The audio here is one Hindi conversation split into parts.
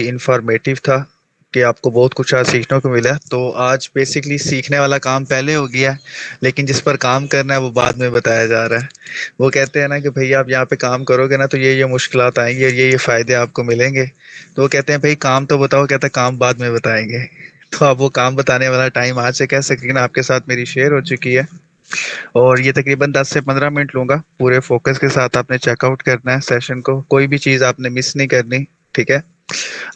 इंफॉर्मेटिव था कि आपको बहुत कुछ आज सीखने को मिला। तो आज बेसिकली सीखने वाला काम पहले हो गया है, लेकिन जिस पर काम करना है वो बाद में बताया जा रहा है। वो कहते हैं ना कि भैया आप यहाँ पे काम करोगे ना तो ये मुश्किलात आएंगी और ये फायदे आपको मिलेंगे। तो वो कहते हैं भाई काम तो बताओ, कहते हैं काम बाद में बताएंगे। तो अब वो काम बताने वाला टाइम आज से कह सकें ना आपके साथ मेरी शेयर हो चुकी है। और ये तकरीबन 10 से 15 मिनट लूंगा, पूरे फोकस के साथ आपने चेकआउट करना है सेशन को, कोई भी चीज़ आपने मिस नहीं करनी। ठीक है।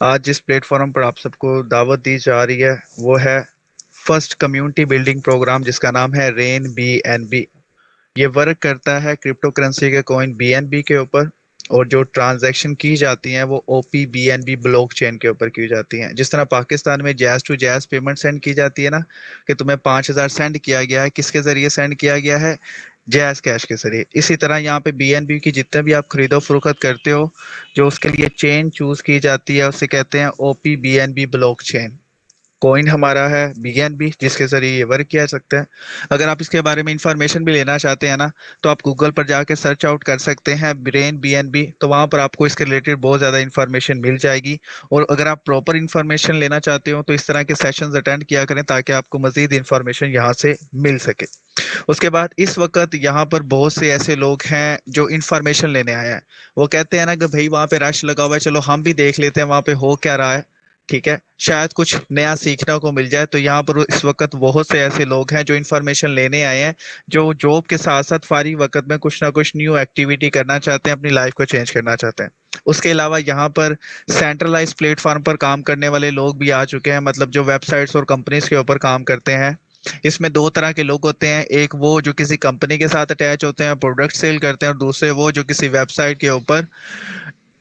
आज जिस प्लेटफॉर्म पर आप सबको दावत दी जा रही है वो है फर्स्ट कम्युनिटी बिल्डिंग प्रोग्राम, जिसका नाम है रेन बी एन बी। ये वर्क करता है क्रिप्टो करेंसी के कॉइन BNB के ऊपर, और जो ट्रांजैक्शन की जाती हैं वो OP BNB ब्लॉकचेन के ऊपर की जाती हैं। जिस तरह पाकिस्तान में Jazz to Jazz payment send की जाती है ना, कि तुम्हें 5,000 सेंड किया गया है, किसके ज़रिए सेंड किया गया है? जैज़ कैश के ज़रिए। इसी तरह यहाँ पे BNB की जितने भी आप खरीदो फरोख्त करते हो, जो उसके लिए चेन चूज़ की जाती है उसे कहते हैं OP BNB ब्लॉकचेन। कॉइन हमारा है BNB, जिसके जरिए ये वर्क किया जा सकता है। अगर आप इसके बारे में इंफॉर्मेशन भी लेना चाहते हैं ना, तो आप गूगल पर जाके सर्च आउट कर सकते हैं ब्रेन BNB, तो वहां पर आपको इसके रिलेटेड बहुत ज़्यादा इंफॉर्मेशन मिल जाएगी। और अगर आप प्रॉपर इंफॉर्मेशन लेना चाहते हो तो इस तरह के सेशंस अटेंड किया करें, ताकि आपको मजीद इंफॉर्मेशन यहाँ से मिल सके। उसके बाद इस वक्त यहाँ पर बहुत से ऐसे लोग हैं जो इंफॉर्मेशन लेने आए हैं। वो कहते हैं ना कि भाई वहाँ पे रश लगा हुआ है, चलो हम भी देख लेते हैं वहाँ पे हो क्या रहा है। ठीक है, शायद कुछ नया सीखने को मिल जाए। तो यहाँ पर इस वक्त बहुत से ऐसे लोग हैं जो इन्फॉर्मेशन लेने आए हैं, जो जॉब के साथ साथ फारिग वक्त में कुछ ना कुछ न्यू एक्टिविटी करना चाहते हैं, अपनी लाइफ को चेंज करना चाहते हैं। उसके अलावा यहाँ पर सेंट्रलाइज प्लेटफॉर्म पर काम करने वाले लोग भी आ चुके हैं, मतलब जो वेबसाइट्स और कंपनीज के ऊपर काम करते हैं। इसमें दो तरह के लोग होते हैं, एक वो जो किसी कंपनी के साथ अटैच होते हैं, प्रोडक्ट सेल करते हैं, और दूसरे वो जो किसी वेबसाइट के ऊपर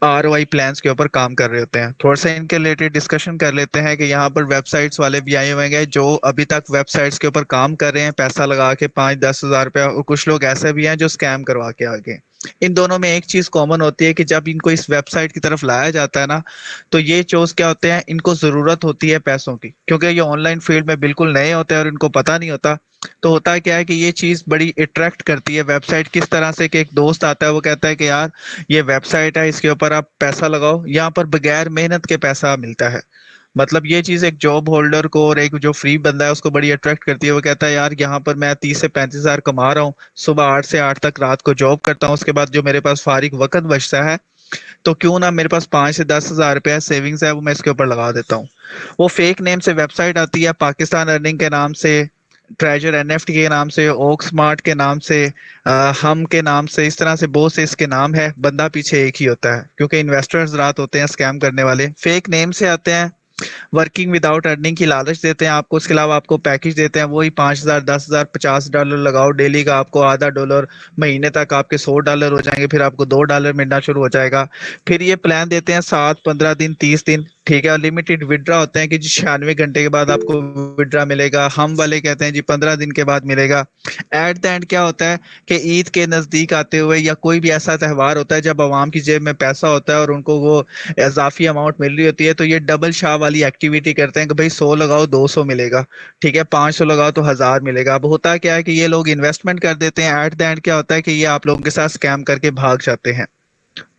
ROI प्लान्स के ऊपर काम कर रहे होते हैं। थोड़ा सा इनके रिलेटेड डिस्कशन कर लेते हैं कि यहाँ पर वेबसाइट्स वाले भी आए हुए हैं जो अभी तक वेबसाइट्स के ऊपर काम कर रहे हैं, पैसा लगा के 5-10 हज़ार रुपया, और कुछ लोग ऐसे भी हैं जो स्कैम करवा के आ गए। इन दोनों में एक चीज कॉमन होती है कि जब इनको इस वेबसाइट की तरफ लाया जाता है ना, तो ये चोज क्या होते हैं, इनको जरूरत होती है पैसों की, क्योंकि ये ऑनलाइन फील्ड में बिल्कुल नए होते हैं और इनको पता नहीं होता। तो होता क्या है कि ये चीज बड़ी अट्रैक्ट करती है वेबसाइट, किस तरह से कि एक दोस्त आता है, वो कहता है कि यार ये वेबसाइट है, इसके ऊपर आप पैसा लगाओ, यहाँ पर बगैर मेहनत के पैसा मिलता है। मतलब ये चीज एक जॉब होल्डर को और एक जो फ्री बंदा है उसको बड़ी अट्रैक्ट करती है। वो कहता है यार यहाँ पर मैं 30 से 35 हज़ार कमा रहा हूँ, सुबह 8 से 8 तक रात को जॉब करता हूँ, उसके बाद जो मेरे पास फारिग वक्त बचता है, तो क्यों ना मेरे पास 5 से 10 हज़ार रुपया सेविंग्स है वो मैं इसके ऊपर लगा देता हूँ। वो फेक नेम से वेबसाइट आती है, पाकिस्तान अर्निंग के नाम से, ट्रेजर NFT के नाम से, ओक स्मार्ट के नाम से, हम के नाम से, इस तरह से बहुत से इसके नाम है। बंदा पीछे एक ही होता है, क्योंकि इन्वेस्टर्स रात होते हैं स्कैम करने वाले, फेक नेम से आते हैं, वर्किंग विदाउट अर्निंग की लालच देते हैं आपको। उसके अलावा आपको पैकेज देते हैं, वही 5,000, 10,000, $50 लगाओ डेली का, आपको $0.5, महीने तक आपके $100 हो जाएंगे, फिर आपको $2 मिलना शुरू हो जाएगा। फिर ये प्लान देते हैं 7, 15 दिन, 30 दिन। ठीक है, लिमिटेड विड्रा होते हैं कि जी 96 घंटे के बाद आपको विड्रा मिलेगा। हम वाले कहते हैं जी 15 दिन के बाद मिलेगा। एट द एंड क्या होता है कि ईद के नजदीक आते हुए या कोई भी ऐसा त्यौहार होता है जब आवाम की जेब में पैसा होता है और उनको वो इजाफी अमाउंट मिल रही होती है, तो ये डबल शाह वाली एक्टिविटी करते हैं कि भाई 100 लगाओ 200 मिलेगा। ठीक है, 500 लगाओ तो 1,000 मिलेगा। अब होता क्या है कि ये लोग इन्वेस्टमेंट कर देते हैं, एट द एंड क्या होता है कि ये आप लोगों के साथ स्कैम करके भाग जाते हैं।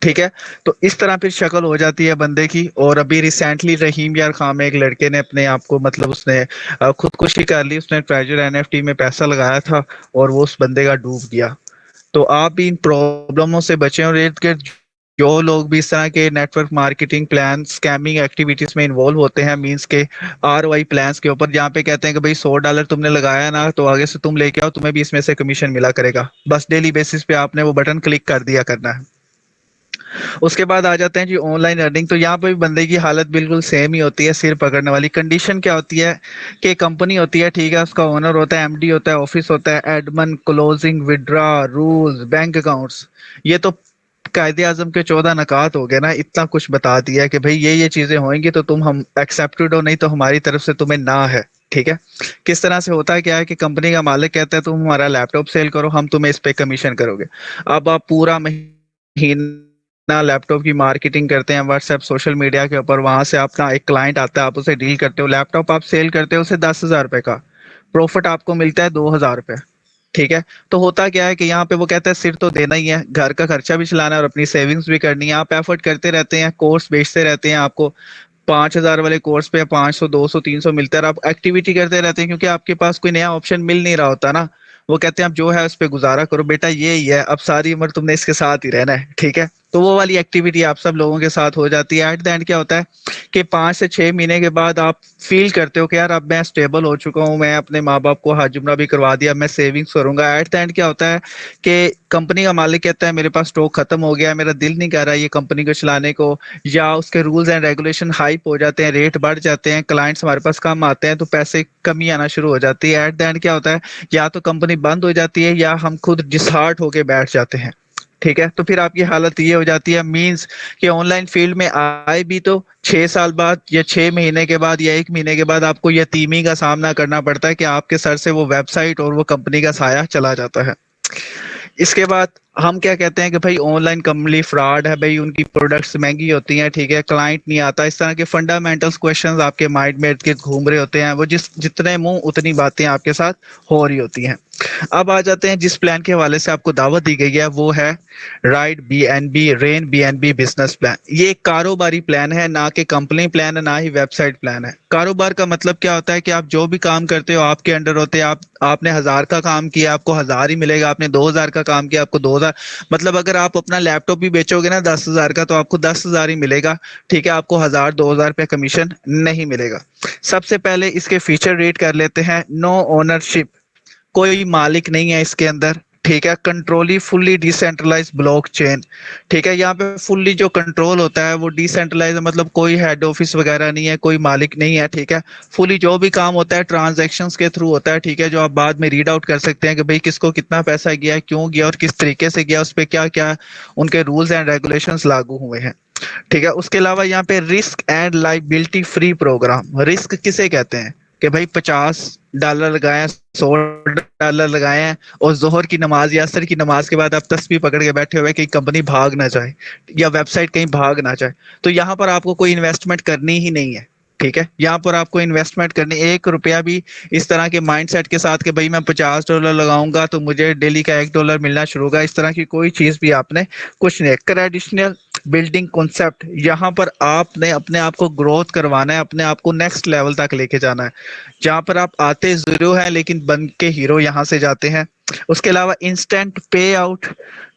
ठीक है, तो इस तरह फिर शक्ल हो जाती है बंदे की। और अभी रिसेंटली रहीम यार खान में एक लड़के ने अपने आप को, मतलब उसने खुदकुशी कर ली, उसने ट्रेजर NFT में पैसा लगाया था और वो उस बंदे का डूब गया। तो आप भी इन प्रॉब्लमों से बचें, और इर्द गिर्द जो लोग भी इस तरह के network marketing plan, scamming activities में इन्वॉल्व होते हैं, मींस के ROI प्लान्स के ऊपर, जहाँ पे कहते हैं कि भाई $100 तुमने लगाया ना, तो आगे से तुम लेके आओ, तुम्हें भी इसमें से कमीशन मिला करेगा, बस डेली बेसिस पे आपने वो बटन क्लिक कर दिया करना है। उसके बाद आ जाते हैं जी ऑनलाइन अर्निंग। तो यहाँ पे भी बंदे की हालत बिल्कुल सेम ही होती है, सिर पकड़ने वाली। कंडीशन क्या होती है कि कंपनी होती है, ठीक है, उसका ओनर होता है, MD होता है, ऑफिस होता है, Edmund, closing, withdraw, rules, bank accounts, ये तो कायदे आजम के 14 नकात हो गए ना। इतना कुछ बता दिया है कि भाई ये चीजें होंगी तो तुम हम एक्सेप्टेड हो, नहीं तो हमारी तरफ से तुम्हें ना है। ठीक है, किस तरह से होता है क्या है कि कंपनी का मालिक कहता है तुम हमारा लैपटॉप सेल करो, हम तुम्हें इस पे कमीशन करोगे। अब आप पूरा महीना लैपटॉप की मार्केटिंग करते हैं व्हाट्सएप, सोशल मीडिया के ऊपर, वहां से अपना एक क्लाइंट आता है, आप उसे डील करते हो, लैपटॉप आप सेल करते हो उसे 10,000 रुपए का, प्रॉफिट आपको मिलता है 2,000 रुपए। ठीक है, तो होता क्या है कि यहाँ पे वो कहता है सिर तो देना ही है, घर का खर्चा भी चलाना है और अपनी सेविंग्स भी करनी है। आप एफर्ट करते रहते हैं, कोर्स बेचते रहते हैं, आपको 5,000 वाले कोर्स पे 500 200 300 मिलता है और आप एक्टिविटी करते रहते हैं क्योंकि आपके पास कोई नया ऑप्शन मिल नहीं रहा होता ना। वो कहते हैं अब जो है उस पे गुजारा करो बेटा, ये ही है, अब सारी उम्र तुमने इसके साथ ही रहना है, ठीक है। तो वो वाली एक्टिविटी आप सब लोगों के साथ हो जाती है। एट द एंड क्या होता है कि 5 से 6 महीने के बाद आप फील करते हो कि यार अब मैं स्टेबल हो चुका हूँ, मैं अपने माँ बाप को हज उम्रा भी करवा दिया, मैं सेविंग्स करूंगा। एट द एंड क्या होता है कि कंपनी का मालिक कहता है मेरे पास स्टॉक खत्म हो गया है, मेरा दिल नहीं कर रहा ये कंपनी को चलाने को, या उसके रूल्स एंड रेगुलेशन हाइप हो जाते हैं, रेट बढ़ जाते हैं, क्लाइंट्स हमारे पास कम आते हैं, तो पैसे कमी आना शुरू हो जाती है। एट द एंड क्या होता है, या तो कंपनी बंद हो जाती है या हम खुद डिसहार्ट होके बैठ जाते हैं, ठीक है। तो फिर आपकी हालत ये हो जाती है, मींस कि ऑनलाइन फील्ड में आए भी तो 6 साल बाद या 6 महीने के बाद या 1 महीने के बाद आपको यतीमी का सामना करना पड़ता है कि आपके सर से वो वेबसाइट और वो कंपनी का साया चला जाता है। इसके बाद हम क्या कहते हैं कि भाई ऑनलाइन कंपनी फ्रॉड है, भाई उनकी प्रोडक्ट्स महंगी होती हैं, ठीक है, क्लाइंट नहीं आता, इस तरह के फंडामेंटल्स क्वेश्चंस आपके माइंड में इर्द गिर्द घूम रहे होते हैं, वो जितने मुंह उतनी बातें आपके साथ हो रही होती हैं। अब आ जाते हैं जिस प्लान के हवाले से आपको दावत दी गई है, वो है ride BNB rain BNB business plan. ये एक कारोबारी प्लान है, ना कि कंपनी प्लान है, ना ही वेबसाइट प्लान है। कारोबार का मतलब क्या होता है कि आप जो भी काम करते हो आपके अंडर होते हैं, आप आपने 1,000 का काम किया आपको 1,000 ही मिलेगा, आपने 2,000 का काम किया आपको 2,000। मतलब अगर आप अपना लैपटॉप भी बेचोगे ना 10,000 का, तो आपको 10,000 ही मिलेगा, ठीक है, आपको 1,000 2,000 रुपये कमीशन नहीं मिलेगा। सबसे पहले इसके फीचर रीड कर लेते हैं। नो ओनरशिप, कोई मालिक नहीं है इसके अंदर, ठीक है। कंट्रोली फुल्ली डिसेंट्रलाइज ब्लॉकचेन, ठीक है। यहाँ पे फुल्ली जो कंट्रोल होता है वो डिसेंट्रलाइज, मतलब कोई हेड ऑफिस वगैरह नहीं है, कोई मालिक नहीं है, ठीक है। फुली जो भी काम होता है ट्रांजैक्शंस के थ्रू होता है, ठीक है, जो आप बाद में रीड आउट कर सकते हैं कि भाई किसको कितना पैसा गया, क्यों गया और किस तरीके से गया, उस पर क्या क्या उनके रूल्स एंड रेगुलेशंस लागू हुए हैं, ठीक है। उसके अलावा यहाँ पे risk and liability free program. Risk किसे कहते हैं कि भाई $50 लगाए हैं, $100 लगाए हैं और जोहर की नमाज या असर की नमाज के बाद आप तस्बीह पकड़ के बैठे हुए कि कंपनी भाग ना जाए या वेबसाइट कहीं भाग ना जाए, तो यहाँ पर आपको कोई इन्वेस्टमेंट करनी ही नहीं है, ठीक है। यहाँ पर आपको इन्वेस्टमेंट करनी 1 रुपया भी इस तरह के माइंडसेट के साथ कि भाई मैं $50 लगाऊंगा तो मुझे डेली का $1 मिलना शुरू होगा, इस तरह की कोई चीज भी आपने कुछ नहीं। ट्रेडिशनल बिल्डिंग कॉन्सेप्ट, यहाँ पर आपने अपने आप को ग्रोथ करवाना है, अपने आप को नेक्स्ट लेवल तक लेके जाना है, जहाँ पर आप आते जीरो हैं लेकिन बन के हीरो यहाँ से जाते हैं। उसके अलावा इंस्टेंट पे आउट,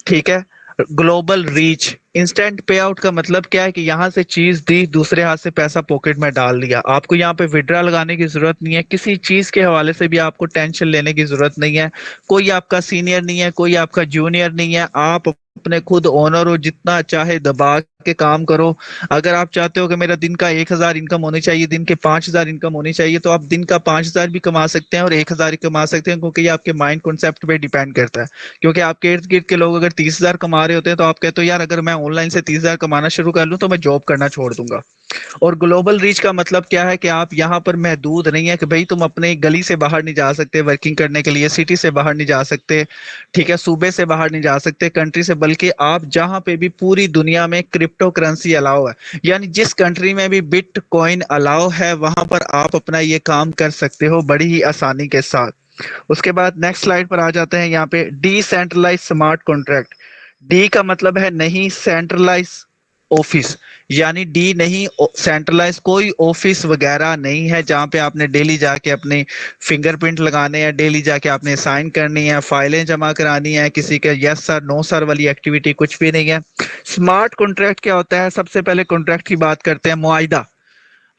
ठीक है। ग्लोबल रीच, इंस्टेंट पे आउट का मतलब क्या है कि यहाँ से चीज दी, दूसरे हाथ से पैसा पॉकेट में डाल दिया, आपको यहाँ पे विड्रा लगाने की जरूरत नहीं है, किसी चीज के हवाले से भी आपको टेंशन लेने की जरूरत नहीं है, कोई आपका सीनियर नहीं है, कोई आपका जूनियर नहीं है, आप अपने खुद ओनर हो, जितना चाहे दबा के काम करो। अगर आप चाहते हो कि मेरा दिन का 1,000 इनकम होनी चाहिए, दिन के 5,000 इनकम होनी चाहिए, तो आप दिन का 5,000 भी कमा सकते हैं और 1,000 ही कमा सकते हैं, क्योंकि ये आपके माइंड कॉन्सेप्ट पे डिपेंड करता है। क्योंकि आपके इर्द गिर्द के लोग अगर 30,000 कमा रहे होते हैं तो आप कहते हो यार अगर मैं ऑनलाइन से 30,000 कमाना शुरू कर लूँ तो मैं जॉब करना छोड़ दूंगा। और ग्लोबल रीच का मतलब क्या है कि आप यहाँ पर महदूद नहीं है कि भाई तुम अपने गली से बाहर नहीं जा सकते वर्किंग करने के लिए, सिटी से बाहर नहीं जा सकते, ठीक है, सूबे से बाहर नहीं जा सकते, कंट्री से, बल्कि आप जहाँ पे भी पूरी दुनिया में क्रिप्टो करेंसी अलाउ है, यानी जिस कंट्री में भी बिटकॉइन अलाउ है वहां पर आप अपना ये काम कर सकते हो बड़ी ही आसानी के साथ। उसके बाद नेक्स्ट स्लाइड पर आ जाते हैं। यहाँ पे डिसेंट्रलाइज स्मार्ट कॉन्ट्रैक्ट। डी का मतलब है नहीं सेंट्रलाइज ऑफिस, यानी डी नहीं सेंट्रलाइज, कोई ऑफिस वगैरह नहीं है जहां पे आपने डेली जाके अपने फिंगरप्रिंट लगाने हैं, डेली जाके आपने साइन करनी है, फाइलें जमा करानी है, किसी के यस सर नो सर वाली एक्टिविटी कुछ भी नहीं है। स्मार्ट कॉन्ट्रैक्ट क्या होता है, सबसे पहले कॉन्ट्रैक्ट की बात करते हैं। मुआयदा,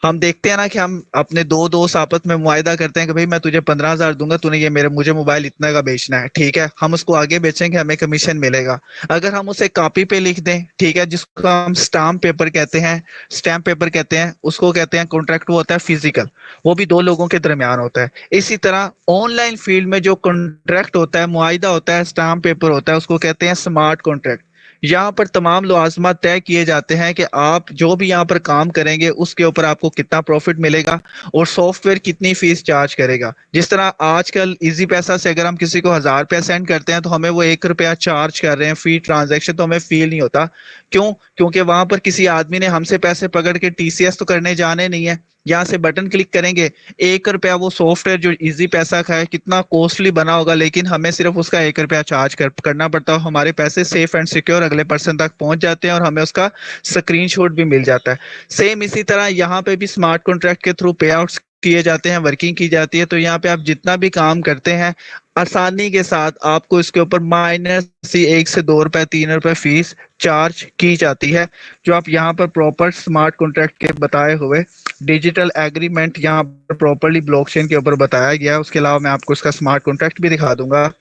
हम देखते हैं ना कि हम अपने दो दोस्त आपस में मुआयदा करते हैं कि भाई मैं तुझे 15,000 दूंगा, तूने ये मेरे मुझे मोबाइल इतना का बेचना है, ठीक है, हम उसको आगे बेचेंगे हमें कमीशन मिलेगा। अगर हम उसे कॉपी पे लिख दें, ठीक है, जिसको हम स्टाम्प पेपर कहते हैं, स्टैम्प पेपर कहते हैं, उसको कहते हैं कॉन्ट्रैक्ट, वो होता है फिजिकल, वो भी दो लोगों के दरमियान होता है। इसी तरह ऑनलाइन फील्ड में जो कॉन्ट्रैक्ट होता है, मुआयदा होता है, स्टाम्प पेपर होता है, उसको कहते हैं स्मार्ट कॉन्ट्रैक्ट। यहाँ पर तमाम लवाजमात तय किए जाते हैं कि आप जो भी यहाँ पर काम करेंगे उसके ऊपर आपको कितना प्रॉफिट मिलेगा और सॉफ्टवेयर कितनी फीस चार्ज करेगा। जिस तरह आजकल इजी पैसा से अगर हम किसी को 1,000 रुपया सेंड करते हैं तो हमें वो 1 रुपया चार्ज कर रहे हैं फी ट्रांजैक्शन, तो हमें फील नहीं होता। क्यों? क्योंकि वहां पर किसी आदमी ने हमसे पैसे पकड़ के TCS तो करने जाने नहीं है, यहाँ से बटन क्लिक करेंगे, 1 रुपया वो सॉफ्टवेयर जो इजी पैसा का है कितना कॉस्टली बना होगा, लेकिन हमें सिर्फ उसका 1 रुपया चार्ज करना पड़ता है। हमारे पैसे सेफ एंड सिक्योर अगले पर्सन तक पहुंच जाते हैं और हमें उसका स्क्रीनशॉट भी मिल जाता है। सेम इसी तरह यहाँ पे भी स्मार्ट कॉन्ट्रैक्ट के थ्रू पे आउट्स किए जाते हैं, वर्किंग की जाती है। तो यहाँ पे आप जितना भी काम करते हैं आसानी के साथ आपको इसके ऊपर माइनस सी 1 से 2 रुपए 3 रुपए फीस चार्ज की जाती है, जो आप यहाँ पर प्रॉपर स्मार्ट कॉन्ट्रैक्ट के बताए हुए डिजिटल एग्रीमेंट यहाँ पर प्रॉपरली ब्लॉकचेन के ऊपर बताया गया है। उसके अलावा मैं आपको इसका स्मार्ट कॉन्ट्रैक्ट भी दिखा दूंगा।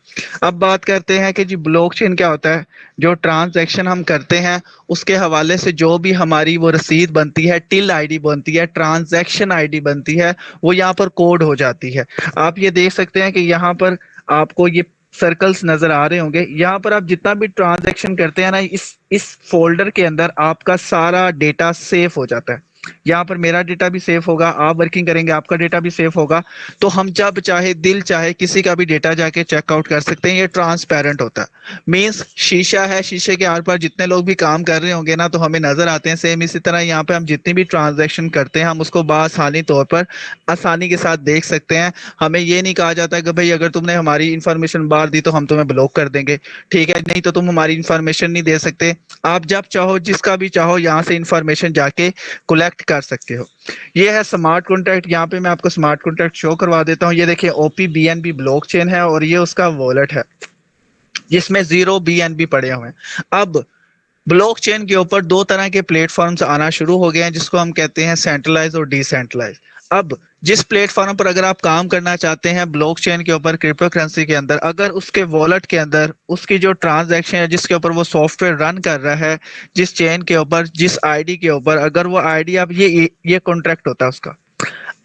अब बात करते हैं कि जी ब्लॉकचेन क्या होता है। जो ट्रांजैक्शन हम करते हैं उसके हवाले से जो भी हमारी वो रसीद बनती है, टिल आईडी बनती है, ट्रांजैक्शन आईडी बनती है, वो यहाँ पर कोड हो जाती है। आप ये देख सकते हैं कि यहाँ पर आपको ये सर्कल्स नजर आ रहे होंगे। यहाँ पर आप जितना भी ट्रांजैक्शन करते हैं ना, इस फोल्डर के अंदर आपका सारा डेटा सेफ हो जाता है। यहाँ पर मेरा डेटा भी सेफ होगा, आप वर्किंग करेंगे आपका डेटा भी सेफ होगा। तो हम जब चाहे दिल चाहे किसी का भी डेटा जाके चेकआउट कर सकते हैं। ये ट्रांसपेरेंट होता है, मींस शीशा है, शीशे के आर पार जितने लोग भी काम कर रहे होंगे ना तो हमें नजर आते हैं। सेम इसी तरह यहाँ पे हम जितनी भी ट्रांजैक्शन करते हैं हम उसको बआसानी तौर पर आसानी के साथ देख सकते हैं। हमें ये नहीं कहा जाता कि भाई अगर तुमने हमारी इंफॉर्मेशन बाहर दी तो हम तुम्हें ब्लॉक कर देंगे, ठीक है, नहीं तो तुम हमारी इंफॉर्मेशन नहीं दे सकते। आप जब चाहो जिसका भी चाहो यहाँ से इंफॉर्मेशन जाके कलेक्ट कर सकते हो। ये है स्मार्ट कॉन्ट्रैक्ट। यहाँ पे मैं आपको स्मार्ट कॉन्ट्रैक्ट शो करवा देता हूँ। ये देखिए ओपी बीएनबी ब्लॉकचेन है और ये उसका वॉलेट है जिसमें 0 BNB पड़े हुए हैं। अब ब्लॉकचेन के ऊपर दो तरह के प्लेटफॉर्म्स आना शुरू हो गए हैं जिसको हम कहते हैं सेंट्रलाइज और डिसेंट्रलाइज। अब जिस प्लेटफॉर्म पर अगर आप काम करना चाहते हैं ब्लॉकचेन के ऊपर क्रिप्टो करेंसी के अंदर, अगर उसके वॉलेट के अंदर उसकी जो ट्रांजैक्शन है जिसके ऊपर वो सॉफ्टवेयर रन कर रहा है, जिस चेन के ऊपर जिस आईडी के ऊपर, अगर वो आईडी आप ये कॉन्ट्रैक्ट होता है उसका,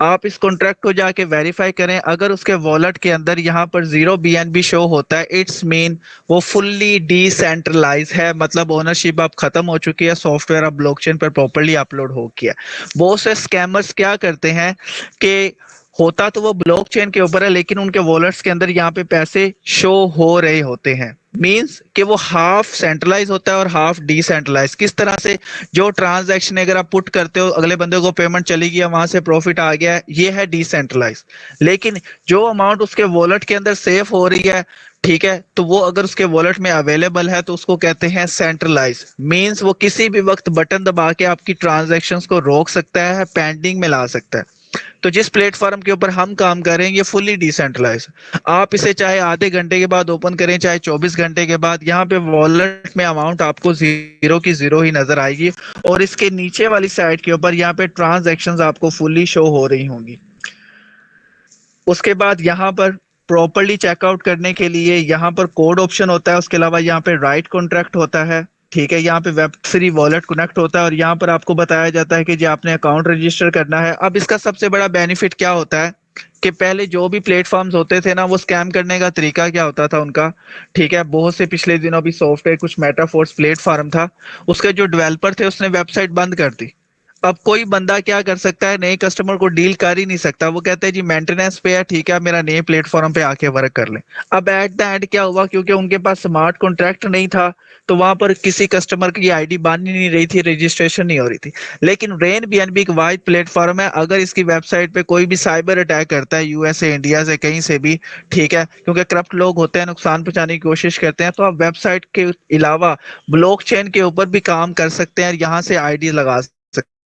आप इस कॉन्ट्रैक्ट को जाके वेरीफाई करें। अगर उसके वॉलेट के अंदर यहाँ पर 0 BNB शो होता है, इट्स मीन वो फुल्ली डिसेंट्रलाइज है, मतलब ओनरशिप अब खत्म हो चुकी है, सॉफ्टवेयर अब ब्लॉकचेन पर प्रॉपर्ली अपलोड हो गया। बहुत से स्कैमर्स क्या करते हैं कि होता तो वो ब्लॉकचेन के ऊपर है लेकिन उनके वॉलेट्स के अंदर यहाँ पे पैसे शो हो रहे होते हैं, मींस कि वो हाफ सेंट्रलाइज होता है और हाफ डिसेंट्रलाइज। किस तरह से, जो ट्रांजैक्शन अगर आप पुट करते हो अगले बंदे को पेमेंट चली गई, वहां से प्रॉफिट आ गया, ये है डिसेंट्रलाइज। लेकिन जो अमाउंट उसके वॉलेट के अंदर सेफ हो रही है, ठीक है, तो वो अगर उसके वॉलेट में अवेलेबल है तो उसको कहते हैं सेंट्रलाइज। मींस वो किसी भी वक्त बटन दबा के आपकी ट्रांजैक्शंस को रोक सकता है, पेंडिंग में ला सकता है। तो जिस प्लेटफॉर्म के ऊपर हम काम कर रहे हैं ये फुल्ली डिसेंट्रलाइज। आप इसे चाहे आधे घंटे के बाद ओपन करें चाहे 24 घंटे के बाद, यहाँ पे वॉलेट में अमाउंट आपको 0 की 0 ही नजर आएगी और इसके नीचे वाली साइड के ऊपर यहाँ पे ट्रांजैक्शंस आपको फुल्ली शो हो रही होंगी। उसके बाद यहाँ पर प्रॉपरली चेकआउट करने के लिए यहाँ पर कोड ऑप्शन होता है। उसके अलावा यहाँ पे राइट कॉन्ट्रैक्ट होता है, ठीक है, यहाँ पे वेब3 वॉलेट कनेक्ट होता है और यहाँ पर आपको बताया जाता है कि जी आपने अकाउंट रजिस्टर करना है। अब इसका सबसे बड़ा बेनिफिट क्या होता है कि पहले जो भी प्लेटफॉर्म्स होते थे ना, वो स्कैम करने का तरीका क्या होता था उनका, ठीक है, बहुत से पिछले दिनों भी सॉफ्टवेयर कुछ मेटाफोर्स प्लेटफॉर्म था, उसके जो डेवलपर थे उसने वेबसाइट बंद कर दी। अब कोई बंदा क्या कर सकता है, नए कस्टमर को डील कर ही नहीं सकता। वो कहते हैं जी मेंटेनेंस पे है, ठीक है, मेरा नए प्लेटफॉर्म पे आके वर्क कर ले। अब एट द एंड क्या हुआ, क्योंकि उनके पास स्मार्ट कॉन्ट्रैक्ट नहीं था तो वहां पर किसी कस्टमर की आईडी बन ही नहीं रही थी, रजिस्ट्रेशन नहीं हो रही थी। लेकिन रेन बीएनबी एक वाइड प्लेटफॉर्म है, अगर इसकी वेबसाइट पे कोई भी साइबर अटैक करता है यूएसए इंडिया से कहीं से भी, ठीक है, क्योंकि करप्ट लोग होते हैं, नुकसान पहुंचाने की कोशिश करते हैं, तो आप वेबसाइट के अलावा ब्लॉकचेन के ऊपर भी काम कर सकते हैं, यहाँ से आईडी लगा।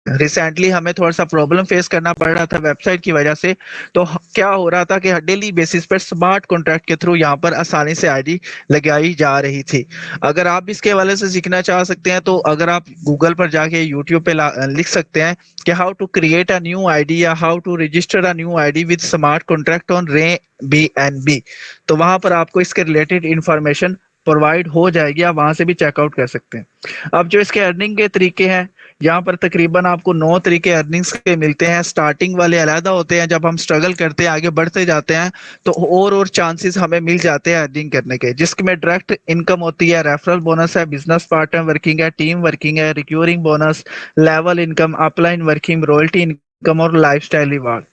रिसेंटली हमें थोड़ा सा प्रॉब्लम फेस करना पड़ रहा था वेबसाइट की वजह से। तो क्या हो रहा था कि डेली बेसिस पर स्मार्ट कॉन्ट्रैक्ट के थ्रू यहाँ पर आसानी से आईडी लगाई जा रही थी। अगर आप भी इसके हवाले से सीखना चाह सकते हैं तो अगर आप गूगल पर जाके यूट्यूब पे लिख सकते हैं कि how to create a new ID या how to register a new ID with smart contract on रे BNB, तो वहां पर आपको इसके रिलेटेड इंफॉर्मेशन प्रोवाइड हो जाएगी, आप वहां से भी चेकआउट कर सकते हैं। अब जो इसके अर्निंग के तरीके हैं, यहाँ पर तकरीबन आपको 9 तरीके अर्निंग्स के मिलते हैं। स्टार्टिंग वाले अलहदा होते हैं, जब हम स्ट्रगल करते हैं आगे बढ़ते जाते हैं तो और चांसेस हमें मिल जाते हैं अर्निंग करने के, जिसमें डायरेक्ट इनकम होती है, रेफरल बोनस है, बिजनेस पार्टनर वर्किंग है, टीम वर्किंग है, recurring bonus, level income, upline working, royalty income और लाइफस्टाइल रिवार्ड।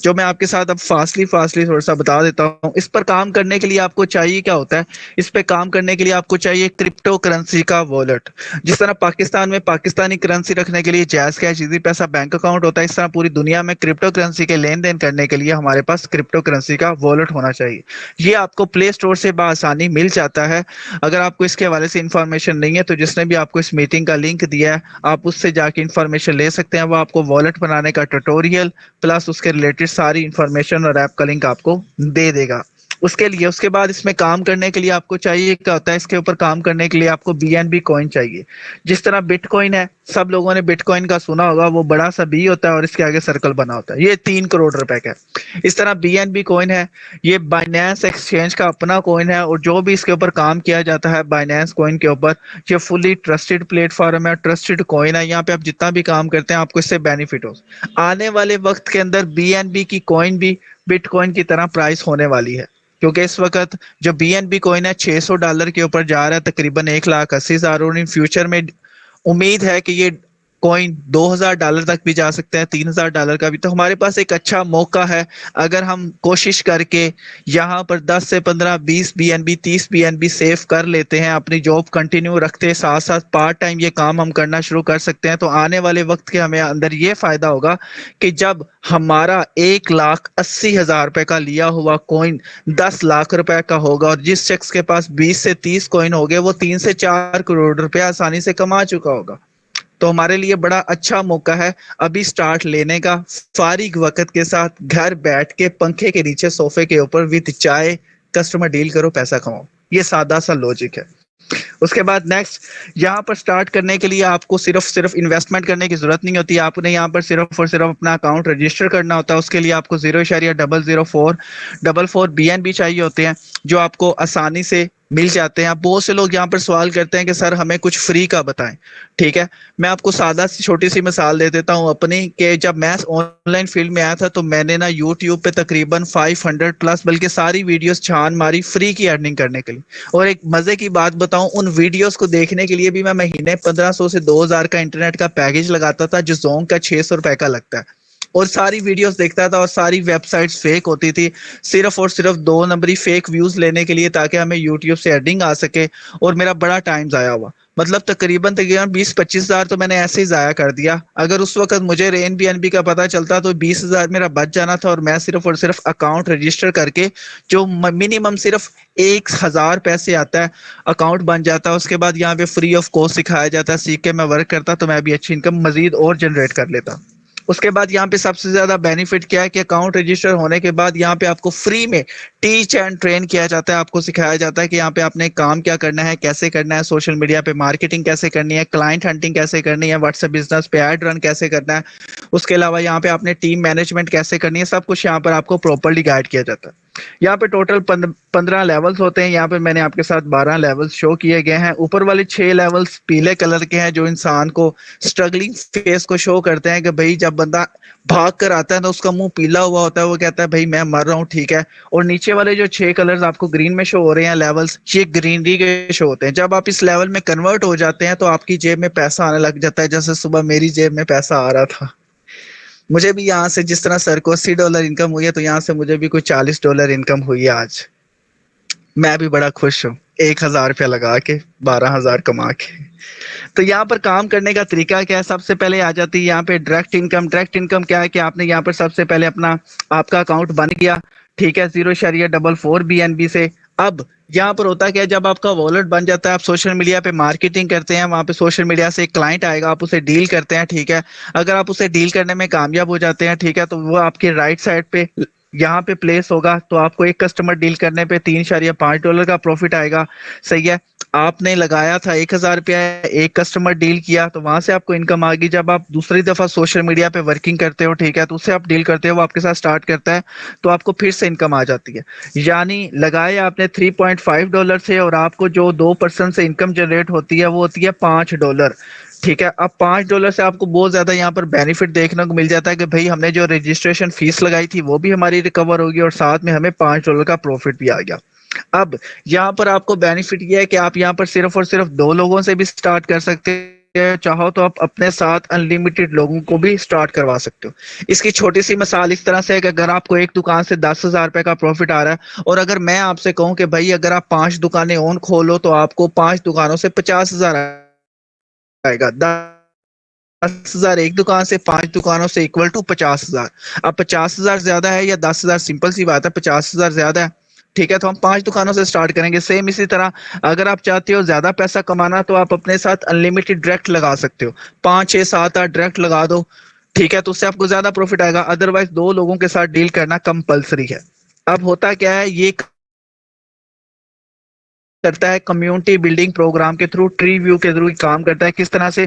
जो मैं आपके साथ अब फास्टली फास्टली थोड़ा सा बता देता हूँ। इस पर काम करने के लिए आपको चाहिए क्या होता है? इस पे काम करने के लिए आपको चाहिए क्रिप्टो करेंसी का वॉलेट। जिस तरह पाकिस्तान में पाकिस्तानी करेंसी रखने के लिए जैज़ कैश इजी पैसा बैंक अकाउंट होता है, इस तरह पूरी दुनिया में क्रिप्टो करेंसी के लेन देन करने के लिए हमारे पास क्रिप्टो करेंसी का वॉलेट होना चाहिए। ये आपको प्ले स्टोर से बआसानी मिल जाता है। अगर आपको इसके हवाले से इंफॉर्मेशन नहीं है तो जिसने भी आपको इस मीटिंग का लिंक दिया है, आप उससे जाके इंफॉर्मेशन ले सकते हैं। वो आपको वॉलेट बनाने का ट्यूटोरियल प्लस उसके रिलेटेड सारी इंफॉर्मेशन और ऐप का लिंक आपको दे देगा। उसके लिए उसके बाद इसमें काम करने के लिए आपको चाहिए क्या होता है? इसके ऊपर काम करने के लिए आपको बीएनबी कॉइन चाहिए। जिस तरह बिटकॉइन है, सब लोगों ने बिटकॉइन का सुना होगा, वो बड़ा सा बी होता है और इसके आगे सर्कल बना होता है, ये 3 करोड़ रुपए का है। इस तरह बीएनबी कॉइन है, ये बाइनेंस एक्सचेंज का अपना कॉइन है और जो भी इसके ऊपर काम किया जाता है बाइनेंस कॉइन के ऊपर, ये फुली ट्रस्टेड प्लेटफॉर्म है, ट्रस्टेड कॉइन है। यहाँ पे आप जितना भी काम करते हैं आपको इससे बेनिफिट हो। आने वाले वक्त के अंदर बीएनबी की कॉइन भी बिटकॉइन की तरह प्राइस होने वाली है, क्योंकि इस वक्त जो बीएनबी कॉइन है $600 के ऊपर जा रहा है, तकरीबन 1,80,000, और इन फ्यूचर में उम्मीद है कि ये कॉइन $2,000 तक भी जा सकता है, $3,000 का भी। तो हमारे पास एक अच्छा मौका है, अगर हम कोशिश करके यहाँ पर 10 से 15 20 बीएनबी 30 बीएनबी सेव कर लेते हैं, अपनी जॉब कंटिन्यू रखते साथ साथ पार्ट टाइम ये काम हम करना शुरू कर सकते हैं, तो आने वाले वक्त के हमें अंदर ये फायदा होगा कि जब हमारा 1,80,000 रुपए का लिया हुआ कॉइन 10 लाख रुपए का होगा और जिस शख्स के पास 20 से 30 कॉइन हो गए वो 3 से 4 करोड़ रुपए आसानी से कमा चुका होगा। तो हमारे लिए बड़ा अच्छा मौका है अभी स्टार्ट लेने का, फारिग वक्त के साथ घर बैठ के पंखे के नीचे सोफे के ऊपर विद चाय कस्टमर डील करो, पैसा कमाओ। ये सादा सा लॉजिक है। उसके बाद नेक्स्ट, यहाँ पर स्टार्ट करने के लिए आपको सिर्फ सिर्फ इन्वेस्टमेंट करने की जरूरत नहीं होती। आपने यहाँ पर सिर्फ और सिर्फ अपना अकाउंट रजिस्टर करना होता है। उसके लिए आपको 0.00444 बीएनबी चाहिए होते हैं, जो आपको आसानी से मिल जाते हैं। बहुत से लोग यहाँ पर सवाल करते हैं कि सर हमें कुछ फ्री का बताएं। ठीक है, मैं आपको सादा सी छोटी सी मिसाल दे देता हूँ अपनी, कि जब मैं ऑनलाइन फील्ड में आया था तो मैंने ना यूट्यूब पे तकरीबन 500 प्लस बल्कि सारी वीडियोस छान मारी फ्री की अर्निंग करने के लिए। और एक मजे की बात बताऊं, उन वीडियोस को देखने के लिए भी मैं महीने 1500 से 2000 का इंटरनेट का पैकेज लगाता था, जो जोंग का 600 रुपए का लगता है, और सारी वीडियोस देखता था। और सारी वेबसाइट्स फेक होती थी, सिर्फ और सिर्फ 2 नंबरी फेक व्यूज लेने के लिए, ताकि हमें यूट्यूब से अर्निंग आ सके। और मेरा बड़ा टाइम जाया हुआ, मतलब तकरीबन तकरीबन 20-25 हज़ार तो मैंने ऐसे ही जाया कर दिया। अगर उस वक्त मुझे रेन बी का पता चलता तो 20 हज़ार मेरा बच जाना था, और मैं सिर्फ और सिर्फ अकाउंट रजिस्टर करके, जो मिनिमम सिर्फ 1,000 पैसे आता है, अकाउंट बन जाता है। उसके बाद यहाँ पे फ्री ऑफ कॉस्ट सिखाया जाता है, सीख के मैं वर्क करता तो मैं भी अच्छी इनकम मजीद और जनरेट कर लेता। उसके बाद यहाँ पे सबसे ज्यादा बेनिफिट क्या है कि अकाउंट रजिस्टर होने के बाद यहाँ पे आपको फ्री में टीच एंड ट्रेन किया जाता है। आपको सिखाया जाता है कि यहाँ पे आपने काम क्या करना है, कैसे करना है, सोशल मीडिया पे मार्केटिंग कैसे करनी है, क्लाइंट हंटिंग कैसे करनी है, व्हाट्सएप बिजनेस पे ऐड रन कैसे करना है। उसके अलावा यहाँ पे आपने टीम मैनेजमेंट कैसे करनी है, सब कुछ यहाँ पर आपको प्रॉपरली गाइड किया जाता है। यहाँ पे टोटल 15 लेवल्स होते हैं। यहाँ पे मैंने आपके साथ 12 लेवल्स शो किए गए हैं। ऊपर वाले 6 लेवल्स पीले कलर के हैं, जो इंसान को स्ट्रगलिंग फेस को शो करते हैं कि भाई जब बंदा भाग कर आता है तो उसका मुंह पीला हुआ होता है, वो कहता है भाई मैं मर रहा हूँ। ठीक है, और नीचे वाले जो 6 कलर्स आपको ग्रीन में शो हो रहे हैं लेवल्स, ये ग्रीनरी के शो होते हैं। जब आप इस लेवल में कन्वर्ट हो जाते हैं तो आपकी जेब में पैसा आने लग जाता है, जैसे सुबह मेरी जेब में पैसा आ रहा था। मुझे भी यहाँ से जिस तरह सर को $80 इनकम हुई है, तो यहाँ से मुझे भी कुछ $40 इनकम हुई है आज। मैं भी बड़ा खुश हूँ, 1,000 रुपया लगा के 12,000 कमा के। तो यहाँ पर काम करने का तरीका क्या है? सबसे पहले आ जाती है यहाँ पे डायरेक्ट इनकम। डायरेक्ट इनकम क्या है कि आपने यहाँ पर सबसे पहले अपना आपका अकाउंट बन गया, ठीक है, 0.44 बीएनबी से। अब यहाँ पर होता क्या है, जब आपका वॉलेट बन जाता है, आप सोशल मीडिया पे मार्केटिंग करते हैं, वहां पे सोशल मीडिया से एक क्लाइंट आएगा, आप उसे डील करते हैं। ठीक है, अगर आप उसे डील करने में कामयाब हो जाते हैं, ठीक है, तो वो आपके राइट साइड पे यहाँ पे प्लेस होगा, तो आपको एक कस्टमर डील करने पे $3.5 का प्रॉफिट आएगा। सही है, आपने लगाया था 1,000 रुपया, एक कस्टमर डील किया तो वहां से आपको इनकम आ गई। जब आप दूसरी दफा सोशल मीडिया पे वर्किंग करते हो, ठीक है, तो उससे आप डील करते हो, वो आपके साथ स्टार्ट करता है, तो आपको फिर से इनकम आ जाती है। यानी लगाए आपने $3.5 से, और आपको जो 2% से इनकम जनरेट होती है वो होती है $5। ठीक है, अब $5 से आपको बहुत ज्यादा यहाँ पर बेनिफिट देखने को मिल जाता है कि भाई हमने जो रजिस्ट्रेशन फीस लगाई थी वो भी हमारी रिकवर होगी, और साथ में हमें $5 का प्रॉफिट भी आ गया। अब यहाँ पर आपको बेनिफिट ये है कि आप यहाँ पर सिर्फ और सिर्फ 2 लोगों से भी स्टार्ट कर सकते चाहो तो आप अपने साथ अनलिमिटेड लोगों को भी स्टार्ट करवा सकते हो। इसकी छोटी सी मिसाल इस तरह से है कि अगर आपको एक दुकान से 10,000 रुपए का प्रॉफिट आ रहा है और अगर मैं आपसे कहूं कि भाई अगर आप 5 दुकानें और खोलो तो आपको 5 दुकानों से 50,000 आएगा। 10,000 एक दुकान से, 5 दुकानों से इक्वल टू 50,000। अब 50,000 ज्यादा है या 10,000? सिंपल सी बात है, 50,000 ज्यादा है। ठीक है, तो हम 5 दुकानों से स्टार्ट करेंगे। सेम इसी तरह अगर आप चाहते हो ज्यादा पैसा कमाना तो आप अपने साथ अनलिमिटेड डायरेक्ट लगा सकते हो। 5 6 7 8 डायरेक्ट लगा दो। ठीक है, तो उससे आपको ज्यादा प्रॉफिट आएगा। अदरवाइज 2 लोगों के साथ डील करना कंपलसरी है। अब होता क्या है, ये करता है कम्युनिटी बिल्डिंग प्रोग्राम के थ्रू, ट्री व्यू के थ्रू काम करता है। किस तरह से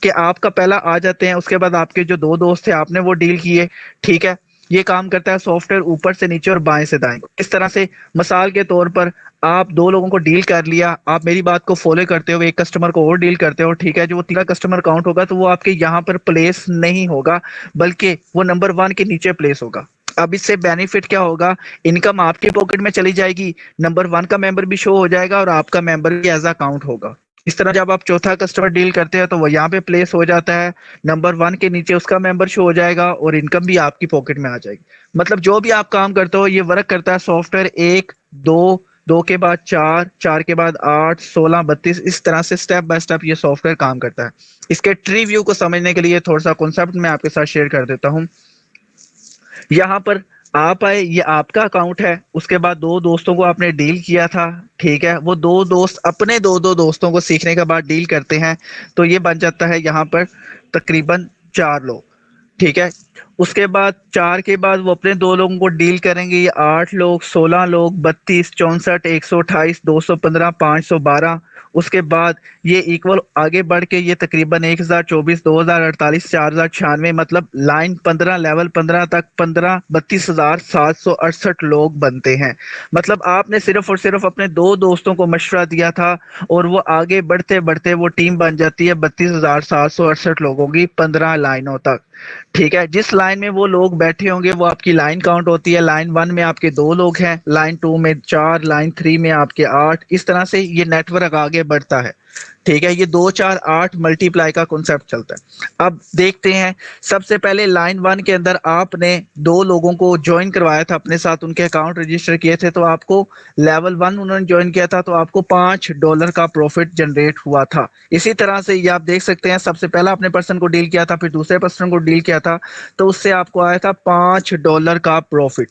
कि आपका पहला आ जाते हैं, उसके बाद आपके जो 2 दोस्त थे आपने वो डील किए। ठीक है, ये काम करता है सॉफ्टवेयर ऊपर से नीचे और बाएं से दाएं। इस तरह से मिसाल के तौर पर आप 2 लोगों को डील कर लिया, आप मेरी बात को फॉलो करते हो, एक कस्टमर को और डील करते हो। ठीक है, जो वो तीसरा कस्टमर काउंट होगा तो वो आपके यहाँ पर प्लेस नहीं होगा, बल्कि वो नंबर 1 के नीचे प्लेस होगा। अब इससे बेनिफिट क्या होगा, इनकम आपके पॉकेट में चली जाएगी, नंबर 1 का मेंबर भी शो हो जाएगा और आपका मेंबर भी एज अ काउंट होगा। इस तरह जब आप चौथा कस्टमर डील करते हैं तो वो यहाँ पे प्लेस हो जाता है, नंबर 1 के नीचे उसका मेंबर शो हो जाएगा और इनकम भी आपकी पॉकेट में आ जाएगी। मतलब जो भी आप काम करते हो ये वर्क करता है सॉफ्टवेयर 1 2, 2 के बाद 4, 4 के बाद 8 16 32, इस तरह से स्टेप बाय स्टेप ये सॉफ्टवेयर काम करता है। इसके ट्री व्यू को समझने के लिए थोड़ा सा कॉन्सेप्ट मैं आपके साथ शेयर कर देता हूँ। यहाँ पर आप आए, ये आपका अकाउंट है, उसके बाद 2 दोस्तों को आपने डील किया था। ठीक है, वो 2 दोस्त अपने 2 दोस्तों को सीखने के बाद डील करते हैं, तो ये बन जाता है यहाँ पर तकरीबन 4 लोग। ठीक है, उसके बाद 4 के बाद वो अपने 2 लोगों को डील करेंगे, ये 8 लोग, 16 लोग, 32, 64, 128, 215, 512। उसके बाद ये इक्वल आगे बढ़ के ये तकरीबन 1024, 2048, 4096, मतलब लाइन 15, लेवल 15 तक 15 32,768 लोग बनते हैं। मतलब आपने सिर्फ और सिर्फ अपने 2 दोस्तों को मशवरा दिया था और वो आगे बढ़ते बढ़ते वो टीम बन जाती है 32,768 लोगों की 15 लाइनों तक। ठीक है, जिस लाइन में वो लोग बैठे होंगे वो आपकी लाइन काउंट होती है। लाइन 1 में आपके 2 लोग हैं, लाइन 2 में 4, लाइन 3 में आपके 8। इस तरह से ये नेटवर्क आगे बढ़ता है। ठीक है, ये 2 4 8 मल्टीप्लाई का कॉन्सेप्ट चलता है। अब देखते हैं, सबसे पहले लाइन 1 के अंदर आपने 2 लोगों को ज्वाइन करवाया था अपने साथ, उनके अकाउंट रजिस्टर किए थे, तो आपको लेवल 1 उन्होंने ज्वाइन किया था तो आपको $5 का प्रॉफिट जनरेट हुआ था। इसी तरह से ये आप देख सकते हैं, सबसे पहला आपने पर्सन को डील किया था, फिर दूसरे पर्सन को डील किया था, तो उससे आपको आया था $5 का प्रॉफिट।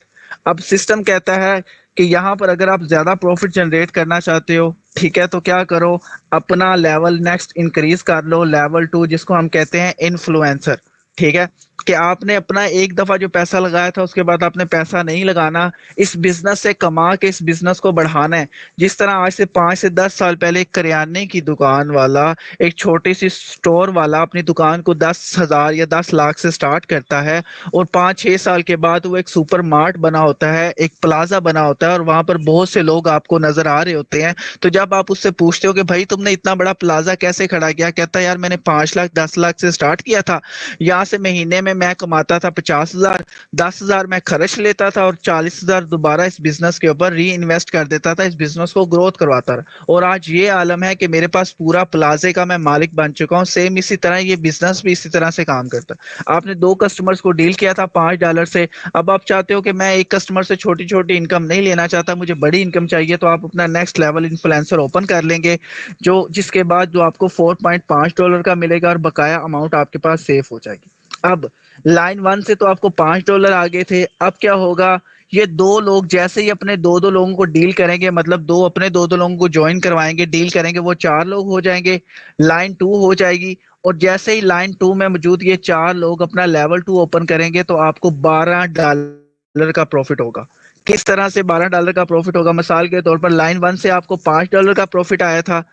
अब सिस्टम कहता है कि यहाँ पर अगर आप ज्यादा प्रॉफिट जनरेट करना चाहते हो, ठीक है, तो क्या करो, अपना लेवल नेक्स्ट इंक्रीज कर लो, लेवल 2, जिसको हम कहते हैं इन्फ्लुएंसर। ठीक है, कि आपने अपना एक दफा जो पैसा लगाया था उसके बाद आपने पैसा नहीं लगाना, इस बिजनेस से कमा के इस बिजनेस को बढ़ाना है। जिस तरह आज से 5 से 10 साल पहले एक करियाने की दुकान वाला, एक छोटी सी स्टोर वाला अपनी दुकान को 10,000 या 10 लाख से स्टार्ट करता है और 5 6 साल के बाद वो एक सुपर मार्ट बना होता है, एक प्लाजा बना होता है और वहां पर बहुत से लोग आपको नजर आ रहे होते हैं। तो जब आप उससे पूछते हो कि भाई तुमने इतना बड़ा प्लाजा कैसे खड़ा किया, कहता है यार मैंने 5 लाख 10 लाख से स्टार्ट किया था, यहाँ से महीने में मैं कमाता था 50,000, 10,000 मैं खर्च लेता था और 40,000 दोबारा इस बिजनेस के ऊपर री इन्वेस्ट कर देता था, इस बिजनेस को ग्रोथ करवाता रहा और आज ये आलम है कि मेरे पास पूरा प्लाजे का मैं मालिक बन चुका हूँ। सेम इसी तरह ये बिजनेस भी इसी तरह से काम करता है। आपने 2 कस्टमर्स को डील किया था $5 से, अब आप चाहते हो कि मैं एक कस्टमर से छोटी छोटी इनकम नहीं लेना चाहता, मुझे बड़ी इनकम चाहिए, तो आप अपना नेक्स्ट लेवल इन्फ्लुएंसर ओपन कर लेंगे, जो जिसके बाद जो आपको $4.5 का मिलेगा और बकाया अमाउंट आपके पास सेफ हो जाएगी। अब लाइन 1 से तो आपको $5 आगे थे, अब क्या होगा, ये 2 लोग जैसे ही अपने 2 लोगों को डील करेंगे, मतलब दो अपने 2 लोगों को ज्वाइन करवाएंगे, डील करेंगे, वो 4 लोग हो जाएंगे, लाइन 2 हो जाएगी और जैसे ही लाइन 2 में मौजूद ये 4 लोग अपना लेवल 2 ओपन करेंगे तो आपको $12 का प्रॉफिट होगा। किस तरह से $12 का प्रॉफिट होगा, मिसाल के तौर पर लाइन 1 से आपको $5 का प्रॉफिट आया था।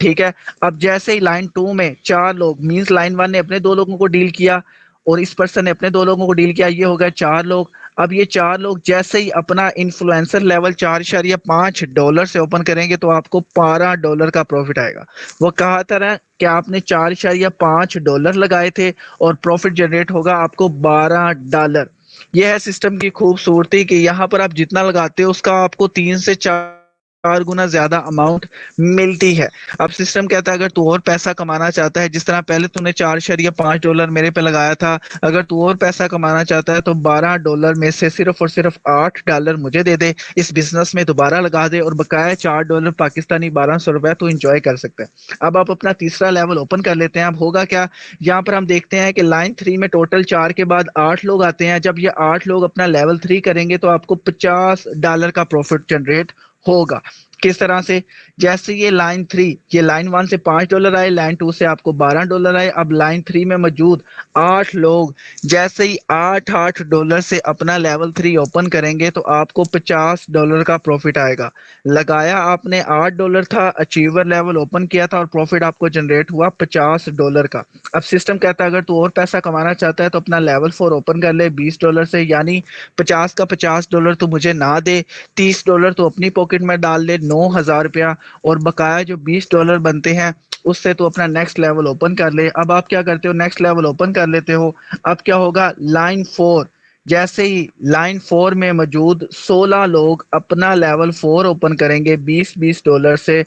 ठीक है, अब जैसे ही लाइन 2 में 4 लोग, मींस लाइन 1 ने अपने 2 लोगों को डील किया और इस पर्सन ने अपने 2 लोगों को डील किया, ये हो गया 4 लोग। अब ये 4 लोग जैसे ही अपना इन्फ्लुएंसर लेवल $4.5 से ओपन करेंगे तो आपको $12 का प्रॉफिट आएगा। वो कहा था ना कि आपने $4.5 लगाए थे और प्रॉफिट जनरेट होगा आपको $12। यह है सिस्टम की खूबसूरती कि यहाँ पर आप जितना लगाते हो उसका आपको 3 से 4 4 गुना ज्यादा अमाउंट मिलती है। अब सिस्टम कहता है अगर तू और पैसा कमाना चाहता है, जिस तरह पहले तूने 4.5 डॉलर मेरे पे लगाया था, अगर तू और पैसा कमाना चाहता है तो 12 डॉलर में से सिर्फ और सिर्फ 8 डॉलर मुझे दे दे, इस बिजनेस में दोबारा लगा दे और बकाया 4 डॉलर पाकिस्तानी 1200 रुपए तू इंजॉय कर सकता है। अब आप अपना तीसरा लेवल ओपन कर लेते हैं। अब होगा क्या, यहाँ पर हम देखते हैं कि लाइन 3 में टोटल 4 के बाद 8 लोग आते हैं। जब ये 8 लोग अपना लेवल 3 करेंगे तो आपको 50 डॉलर का प्रॉफिट जनरेट होगा। किस तरह से, जैसे ये लाइन 3, ये लाइन 1 से 5 डॉलर आए, लाइन 2 से आपको 12 डॉलर आए। अब लाइन 3 में मौजूद 8 लोग जैसे ही 8 डॉलर से अपना लेवल 3 ओपन करेंगे तो आपको 50 डॉलर का प्रॉफिट आएगा। लगाया आपने 8 डॉलर था, अचीवर लेवल ओपन किया था और प्रॉफिट आपको जनरेट हुआ 50 डॉलर का। अब सिस्टम कहता है अगर तू और पैसा कमाना चाहता है तो अपना लेवल 4 ओपन कर ले 20 डॉलर से, यानी 50 का 50 डॉलर तो मुझे ना दे, 30 डॉलर तो अपनी पॉकेट में डाल ले, 9,000 रुपया, और बकाया जो 20 डॉलर बनते हैं उससे तो अपना नेक्स्ट लेवल ओपन कर ले। अब आप क्या करते हो, नेक्स्ट लेवल ओपन कर लेते हो। अब क्या होगा, लाइन 4, जैसे ही लाइन 4 में मौजूद 16 लोग अपना लेवल 4 ओपन करेंगे 20-20 डॉलर से,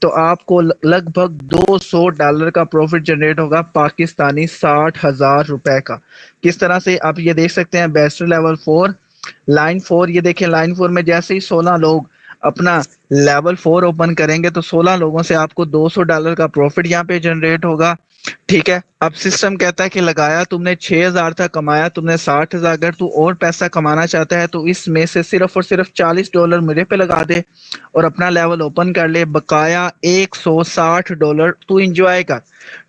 तो आपको लगभग 200 डॉलर का प्रॉफिट जनरेट होगा पाकिस्तानी 60,000 रुपए का। किस तरह से, आप ये देख सकते हैं बेस्ट लेवल 4, लाइन 4, ये देखें लाइन 4 में जैसे ही 16 लोग अपना लेवल 4 ओपन करेंगे तो 16 लोगों से आपको 200 डॉलर का प्रॉफिट यहाँ पे जनरेट होगा। ठीक है, अब सिस्टम कहता है कि लगाया तुमने 6,000 था, कमाया तुमने 60,000, अगर तू और पैसा कमाना चाहता है तो इसमें से सिर्फ और सिर्फ 40 डॉलर मेरे पे लगा दे और अपना लेवल ओपन कर ले, बकाया 160 डॉलर तू इंजॉय कर।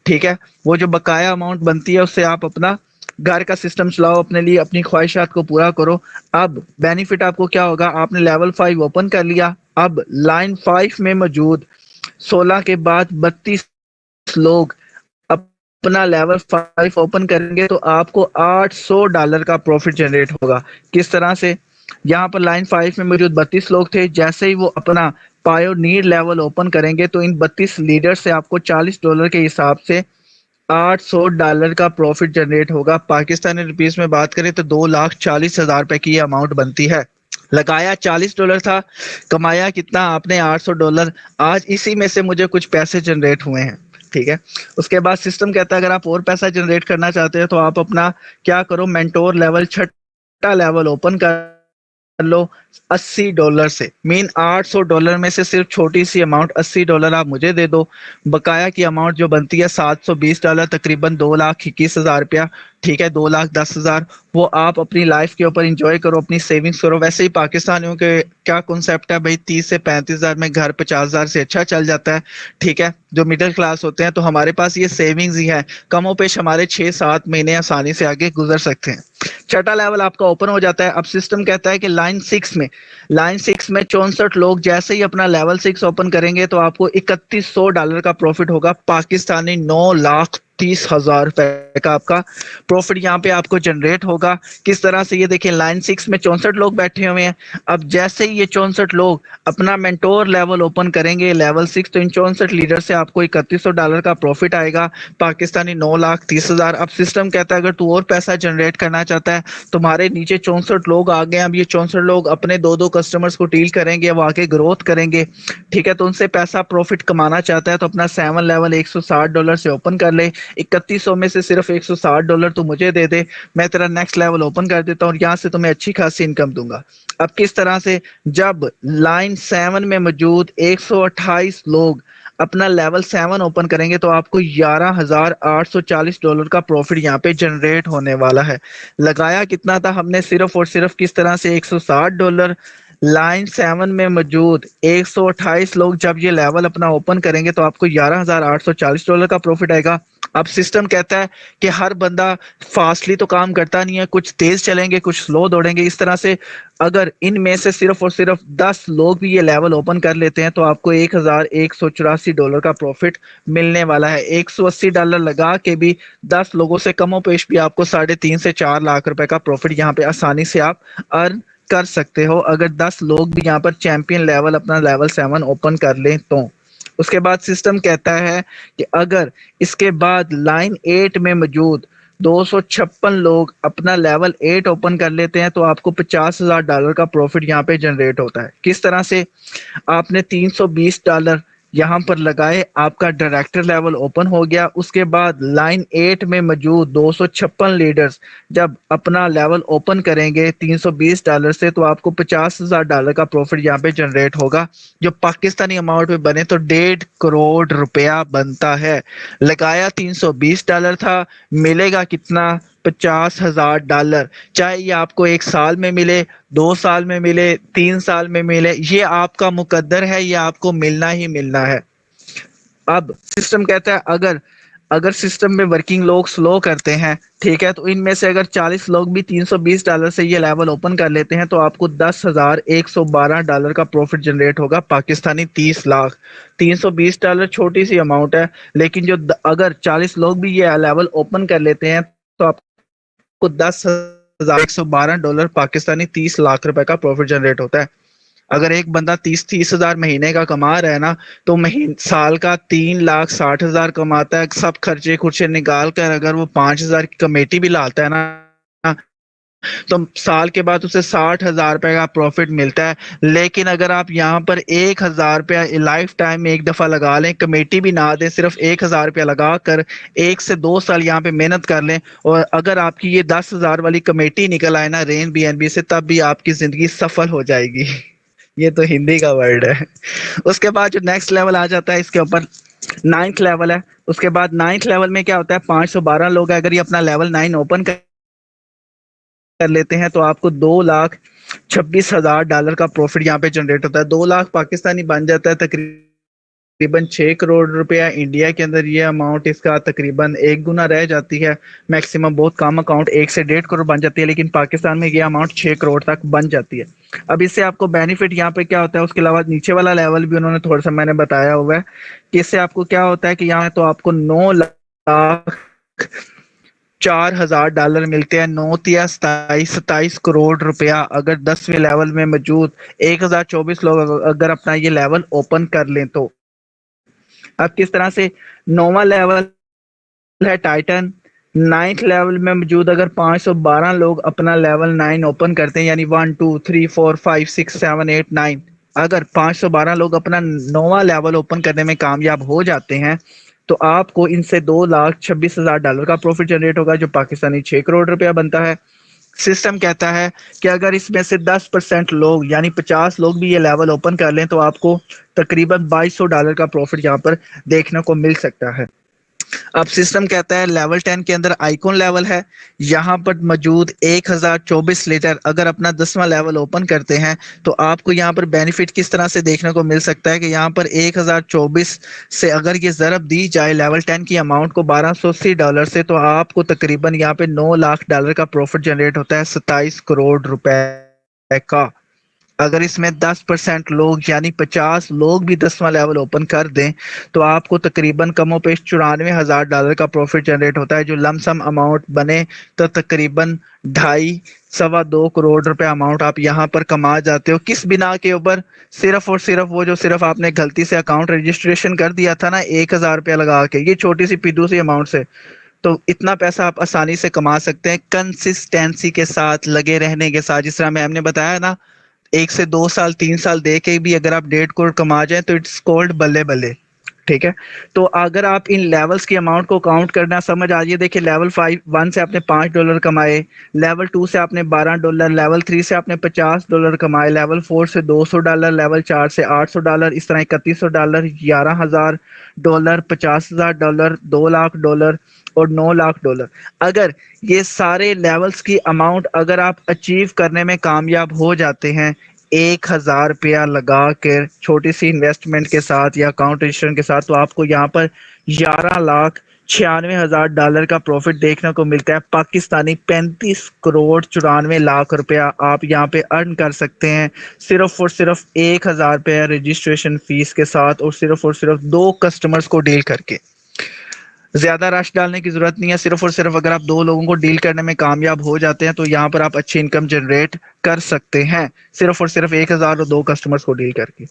ठीक है, वो जो बकाया अमाउंट बनती है उससे आप अपना घर का सिस्टम चलाओ, अपने लिए अपनी ख्वाहिशात को पूरा करो। अब बेनिफिट आपको क्या होगा, आपने लेवल 5 ओपन कर लिया। अब लाइन 5 में मौजूद 16 के बाद 32 लोग अपना लेवल 5 ओपन करेंगे तो आपको 800 डॉलर का प्रॉफिट जनरेट होगा। किस तरह से, यहाँ पर लाइन 5 में मौजूद 32 लोग थे, जैसे ही वो अपना पायोनियर लेवल ओपन करेंगे तो इन 32 लीडर से आपको 40 डॉलर के हिसाब से 800 डॉलर का प्रॉफिट जनरेट होगा। पाकिस्तानी रुपीस में बात करें तो 2,40,000 रुपए की ये अमाउंट बनती है। लगाया 40 डॉलर था, कमाया कितना आपने, 800 डॉलर। आज इसी में से मुझे कुछ पैसे जनरेट हुए हैं। ठीक है, उसके बाद सिस्टम कहता है अगर आप और पैसा जनरेट करना चाहते हैं तो आप अपना क्या करो, मेंटोर लेवल, छठा लेवल ओपन कर लो 80 डॉलर से। मीन 800 डॉलर में से सिर्फ छोटी सी अमाउंट 80 डॉलर आप मुझे दे दो, बकाया की अमाउंट जो बनती है 720 डॉलर, तकरीबन 2,21,000 रुपया। ठीक है, 2,10,000, वो आप अपनी लाइफ के ऊपर इंजॉय करो, अपनी सेविंग्स करो। वैसे ही पाकिस्तानियों के क्या कॉन्सेप्ट है भाई, 30 से 35 हज़ार में घर 50,000 से अच्छा चल जाता है। ठीक है, जो मिडिल क्लास होते हैं तो हमारे पास ये सेविंग्स ही है, कमो पेश हमारे 6-7 महीने आसानी से आगे गुजर सकते हैं। छठा लेवल आपका ओपन हो जाता है। अब सिस्टम कहता है कि लाइन 6 में 64 लोग जैसे ही अपना लेवल 6 ओपन करेंगे तो आपको 3,100 डॉलर का प्रॉफिट होगा पाकिस्तानी 9,30,000 रुपए का आपका प्रॉफिट यहाँ पे आपको जनरेट होगा। किस तरह से, ये देखिए लाइन 6 में 64 लोग बैठे हुए हैं। अब जैसे ही ये 64 लोग अपना मेंटोर लेवल ओपन करेंगे लेवल 6, तो इन 64 लीडर से आपको 3,100 डॉलर का प्रॉफिट आएगा पाकिस्तानी 9,30,000। अब सिस्टम कहता है अगर तू और पैसा जनरेट करना चाहता है, तुम्हारे नीचे 64 लोग आ गए। अब ये 64 लोग अपने 2-2 कस्टमर्स को डील करेंगे, वो आगे ग्रोथ करेंगे। ठीक है, तो उनसे पैसा प्रॉफिट कमाना चाहता है तो अपना 7 लेवल 160 डॉलर से ओपन कर ले, 3100 में से सिर्फ 160 डॉलर तो मुझे दे दे, मैं तेरा नेक्स्ट लेवल ओपन कर देता हूँ और यहाँ से तुम्हें अच्छी खासी इनकम दूंगा। अब किस तरह से, जब लाइन 7 में मौजूद 128 लोग अपना लेवल 7 ओपन करेंगे तो आपको 11,840 डॉलर का प्रॉफिट यहाँ पे जनरेट होने वाला है। लगाया कितना था हमने, सिर्फ और सिर्फ किस तरह से 160 डॉलर। लाइन 7 में मौजूद 128 लोग जब ये लेवल अपना ओपन करेंगे तो आपको 11,840 डॉलर का प्रॉफिट आएगा। अब सिस्टम कहता है कि हर बंदा फास्टली तो काम करता नहीं है, कुछ तेज चलेंगे कुछ स्लो दौड़ेंगे। इस तरह से अगर इनमें से सिर्फ और सिर्फ 10 लोग भी ये लेवल ओपन कर लेते हैं तो आपको 1,184 डॉलर का प्रॉफिट मिलने वाला है। 180 डॉलर लगा के भी 10 लोगों से कमो पेश भी आपको 3.5 से 4 लाख रुपए का प्रॉफिट यहाँ पे आसानी से आप अर्न कर सकते हो, अगर 10 लोग भी यहाँ पर चैंपियन लेवल अपना लेवल 7 ओपन कर लें तो। उसके बाद सिस्टम कहता है कि अगर इसके बाद लाइन 8 में मौजूद 256 लोग अपना लेवल 8 ओपन कर लेते हैं तो आपको $50,000 का प्रॉफिट यहाँ पे जनरेट होता है। किस तरह से? आपने $320 यहाँ पर लगाए, आपका डायरेक्टर लेवल ओपन हो गया। उसके बाद लाइन 8 में मौजूद 256 लीडर्स जब अपना लेवल ओपन करेंगे $320 से, तो आपको $50,000 का प्रॉफिट यहाँ पे जनरेट होगा, जो पाकिस्तानी अमाउंट में बने तो 1.5 करोड़ रुपया बनता है। लगाया $320 था, मिलेगा कितना? $50,000। चाहे ये आपको 1 साल में मिले, 2 साल में मिले, 3 साल में मिले, ये आपका मुकद्दर है, ये आपको मिलना ही मिलना है। अब सिस्टम कहता है अगर अगर सिस्टम में वर्किंग लोग स्लो करते हैं, ठीक है, तो इनमें से अगर 40 लोग भी $320 से ये लेवल ओपन कर लेते हैं तो आपको $10,112 का प्रॉफिट जनरेट होगा, पाकिस्तानी 30 लाख। $320 छोटी सी अमाउंट है, लेकिन जो अगर 40 लोग भी ये लेवल ओपन कर लेते हैं तो आपको $10,112 पाकिस्तानी 30 लाख रुपए का प्रॉफिट जनरेट होता है। अगर एक बंदा 30-30 हजार महीने का कमा रहा है ना, तो महीन साल का 3,60,000 कमाता है। सब खर्चे खुर्चे निकाल कर अगर वो 5,000 की कमेटी भी लाता है ना, तो साल के बाद उसे $60,000 का प्रॉफिट मिलता है। लेकिन अगर आप यहाँ पर $1,000 लाइफ टाइम में एक दफा लगा लें, कमेटी भी ना दें, सिर्फ $1,000 लगा कर 1 से 2 साल यहाँ पे मेहनत कर लें, और अगर आपकी ये 10,000 वाली कमेटी निकल आए ना रेन बीएनबी से, तब भी आपकी जिंदगी सफल हो जाएगी। ये तो हिंदी का वर्ड है। उसके बाद जो नेक्स्ट लेवल आ जाता है इसके ऊपर, नाइन्थ लेवल है। उसके बाद नाइन्थ लेवल में क्या होता है? 512 लोग अगर ये अपना लेवल 9 ओपन कर लेते हैं तो आपको $2,26,000 का प्रॉफिट यहाँ पे जनरेट होता है। 2 लाख पाकिस्तानी बन जाता है, तकरीबन 6 करोड़ रुपया। इंडिया के अंदर ये अमाउंट इसका तकरीबन 1 गुना रह जाती है। मैक्सिमम बहुत कम अकाउंट 1 से 1.5 करोड़ बन जाती है, लेकिन पाकिस्तान में ये अमाउंट 6 करोड़ तक बन जाती है। अब इससे आपको बेनिफिट यहाँ पे क्या होता है? उसके अलावा नीचे वाला लेवल भी उन्होंने थोड़ा सा मैंने बताया हुआ है कि इससे आपको क्या होता है कि यहाँ तो आपको 9,04,000 मिलते हैं। 9 तिया 27 करोड़ रुपया अगर 10वें लेवल में मौजूद 1,024 लोग अगर अपना ये लेवल ओपन कर लें तो। अब किस तरह से? 9वां लेवल है टाइटन। 9th लेवल में मौजूद अगर 512 लोग अपना लेवल 9 ओपन करते हैं, यानी 1 2 3 4 5 6 7 8 9, अगर 512 लोग अपना 9वां लेवल ओपन करने में कामयाब हो जाते हैं तो आपको इनसे $2,26,000 का प्रॉफिट जनरेट होगा, जो पाकिस्तानी 6 करोड़ रुपया बनता है। सिस्टम कहता है कि अगर इसमें से 10% लोग यानी 50 लोग भी ये लेवल ओपन कर लें तो आपको तकरीबन $2,200 का प्रॉफिट यहाँ पर देखने को मिल सकता है। अब सिस्टम कहता है लेवल 10 के अंदर आइकॉन लेवल है। यहाँ पर मौजूद 1,024 लीटर अगर अपना 10वां लेवल ओपन करते हैं तो आपको यहाँ पर बेनिफिट किस तरह से देखने को मिल सकता है कि यहाँ पर 1,024 से अगर ये ज़रब दी जाए लेवल 10 की अमाउंट को $1,280 से, तो आपको तकरीबन यहाँ पे $9 लाख का प्रॉफिट जनरेट होता है, 27 करोड़ रुपए का। अगर इसमें 10% लोग यानी 50 लोग भी 10वां लेवल ओपन कर दें तो आपको तकरीबन कमोपेश $94,000 का प्रॉफिट जनरेट होता है, जो लमसम अमाउंट बने तो तकरीबन 2.5 सवा 2 करोड़ रुपए अमाउंट आप यहाँ पर कमा जाते हो। किस बिना के ऊपर? सिर्फ और सिर्फ वो जो सिर्फ आपने गलती से अकाउंट रजिस्ट्रेशन कर दिया था ना $1,000 लगा के, ये छोटी सी पिद्दू सी अमाउंट से, तो इतना पैसा आप आसानी से कमा सकते हैं कंसिस्टेंसी के साथ, लगे रहने के साथ। जिस तरह मैं हमने बताया ना, 1 से 2 साल 3 साल दे के भी अगर आप 1.5 करोड़ कमा जाए तो इट्स कॉल्ड बल्ले बल्ले। ठीक है, तो अगर आप इन लेवल्स की अमाउंट को काउंट करना समझ आ जाइए, देखिए लेवल 1 से आपने $5 कमाए, लेवल 2 से आपने $12, लेवल 3 से आपने $50 कमाए, लेवल 4 से $200, लेवल 4 से $800, इस तरह $3,100, $11,000, $50,000, $2 लाख और $9 लाख। अगर ये सारे लेवल्स की अमाउंट अगर आप अचीव करने में कामयाब हो जाते हैं 1,000 रुपया लगा कर छोटी सी इन्वेस्टमेंट के साथ या अकाउंट रजिस्ट्रेशन के साथ, तो आपको यहाँ पर $11,96,000 का प्रॉफिट देखने को मिलता है, पाकिस्तानी 35 करोड़ 94 लाख रुपया आप यहाँ पे अर्न कर सकते हैं, सिर्फ और सिर्फ 1,000 रुपया रजिस्ट्रेशन फीस के साथ और सिर्फ 2 कस्टमर्स को डील करके। ज्यादा रश डालने की जरूरत नहीं है, सिर्फ और सिर्फ अगर आप 2 लोगों को डील करने में कामयाब हो जाते हैं तो यहाँ पर आप अच्छी इनकम जनरेट कर सकते हैं, सिर्फ और सिर्फ 1,000 और 2 कस्टमर्स को डील करके।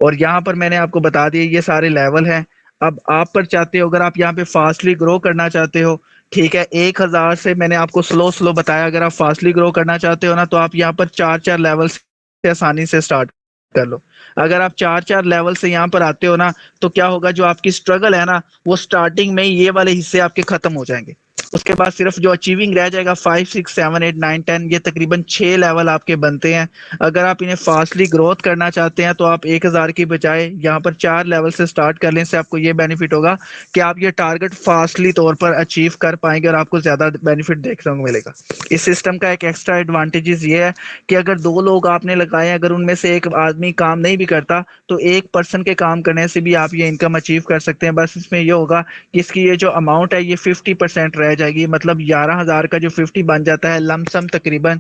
और यहाँ पर मैंने आपको बता दिया ये सारे लेवल हैं। अब आप पर चाहते हो, अगर आप यहाँ पे फास्टली ग्रो करना चाहते हो ठीक है, 1000 से मैंने आपको स्लो स्लो बताया। अगर आप फास्टली ग्रो करना चाहते हो ना, तो आप यहाँ पर चार चार लेवल से आसानी से स्टार्ट कर लो। अगर आप चार चार लेवल से यहाँ पर आते हो ना, तो क्या होगा, जो आपकी स्ट्रगल है ना, वो स्टार्टिंग में ही ये वाले हिस्से आपके खत्म हो जाएंगे। उसके बाद सिर्फ जो अचीविंग रह जाएगा 5 6 7 8 9 10, ये तकरीबन 6 लेवल आपके बनते हैं। अगर आप इन्हें फास्टली ग्रोथ करना चाहते हैं, तो आप 1000 की बजाय यहाँ पर 4 लेवल से स्टार्ट कर लें। इससे आपको ये बेनिफिट होगा कि आप ये टारगेट फास्टली तौर पर अचीव कर पाएंगे और आपको ज्यादा बेनिफिट देखने को मिलेगा। इस सिस्टम का एक एक्स्ट्रा एडवांटेजेस ये है कि अगर 2 लोग आपने लगाए, अगर उनमें से एक आदमी काम नहीं भी करता, तो एक पर्सन के काम करने से भी आप ये इनकम अचीव कर सकते हैं। बस इसमें ये होगा कि इसकी ये जो अमाउंट है, ये 50% रह जाएगी। मतलब 11,000 का जो 50 बन जाता है, लमसम तकरीबन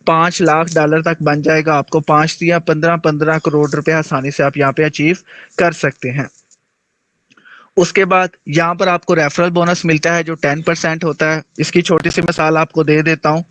$5 लाख तक बन जाएगा। आपको 5 या 15 करोड़ रुपए आसानी से आप यहाँ पे अचीव कर सकते हैं। उसके बाद यहाँ पर आपको रेफरल बोनस मिलता है जो 10% होता है। इसकी छोटी सी मिसाल आपको दे देता हूँ।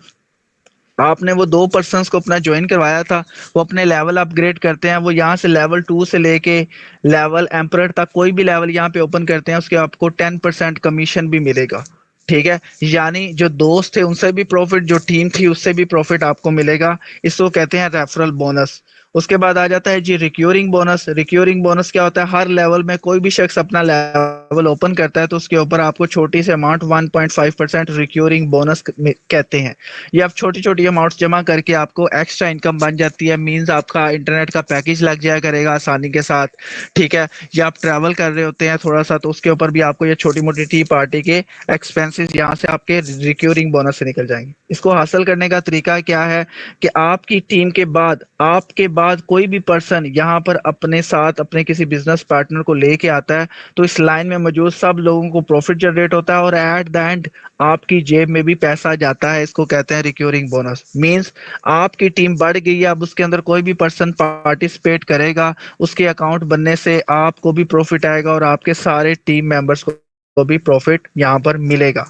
आपने वो 2 पर्सन्स को अपना ज्वाइन करवाया था, वो अपने लेवल अपग्रेड करते हैं, वो यहाँ से लेवल 2 से लेके लेवल एम्परर तक कोई भी लेवल यहाँ पे ओपन करते हैं, उसके आपको 10% कमीशन भी मिलेगा। ठीक है, यानी जो दोस्त थे उनसे भी प्रॉफिट, जो टीम थी उससे भी प्रॉफिट आपको मिलेगा। इसको कहते हैं रेफरल बोनस। उसके बाद आ जाता है जी रिक्योरिंग बोनस। रिक्योरिंग बोनस क्या होता है, हर लेवल में कोई भी शख्स अपना लेवल ओपन करता है, तो उसके ऊपर आपको छोटी सी अमाउंट 1.5% रिक्योरिंग बोनस कहते हैं। ये आप छोटी छोटी अमाउंट्स जमा करके आपको एक्स्ट्रा इनकम बन जाती है। मींस आपका इंटरनेट का पैकेज लग जाया करेगा आसानी के साथ। ठीक है, या आप ट्रैवल कर रहे होते हैं थोड़ा सा, तो उसके ऊपर भी आपको ये छोटी मोटी टी पार्टी के एक्सपेंसेस यहाँ से आपके रिक्योरिंग बोनस से निकल जाएंगे। इसको हासिल करने का तरीका क्या है कि आपकी टीम के बाद, आपके बाद कोई भी पर्सन यहाँ पर अपने साथ अपने किसी बिजनेस पार्टनर को लेके आता है, तो इस लाइन में मौजूद सब लोगों को प्रॉफिट जनरेट होता है और एट द एंड आपकी जेब में भी पैसा जाता है। इसको कहते हैं रिक्योरिंग बोनस। मींस आपकी टीम बढ़ गई है, अब उसके अंदर कोई भी पर्सन पार्टिसिपेट करेगा, उसके अकाउंट बनने से आपको भी प्रॉफिट आएगा और आपके सारे टीम मेंबर्स को भी प्रॉफिट यहाँ पर मिलेगा।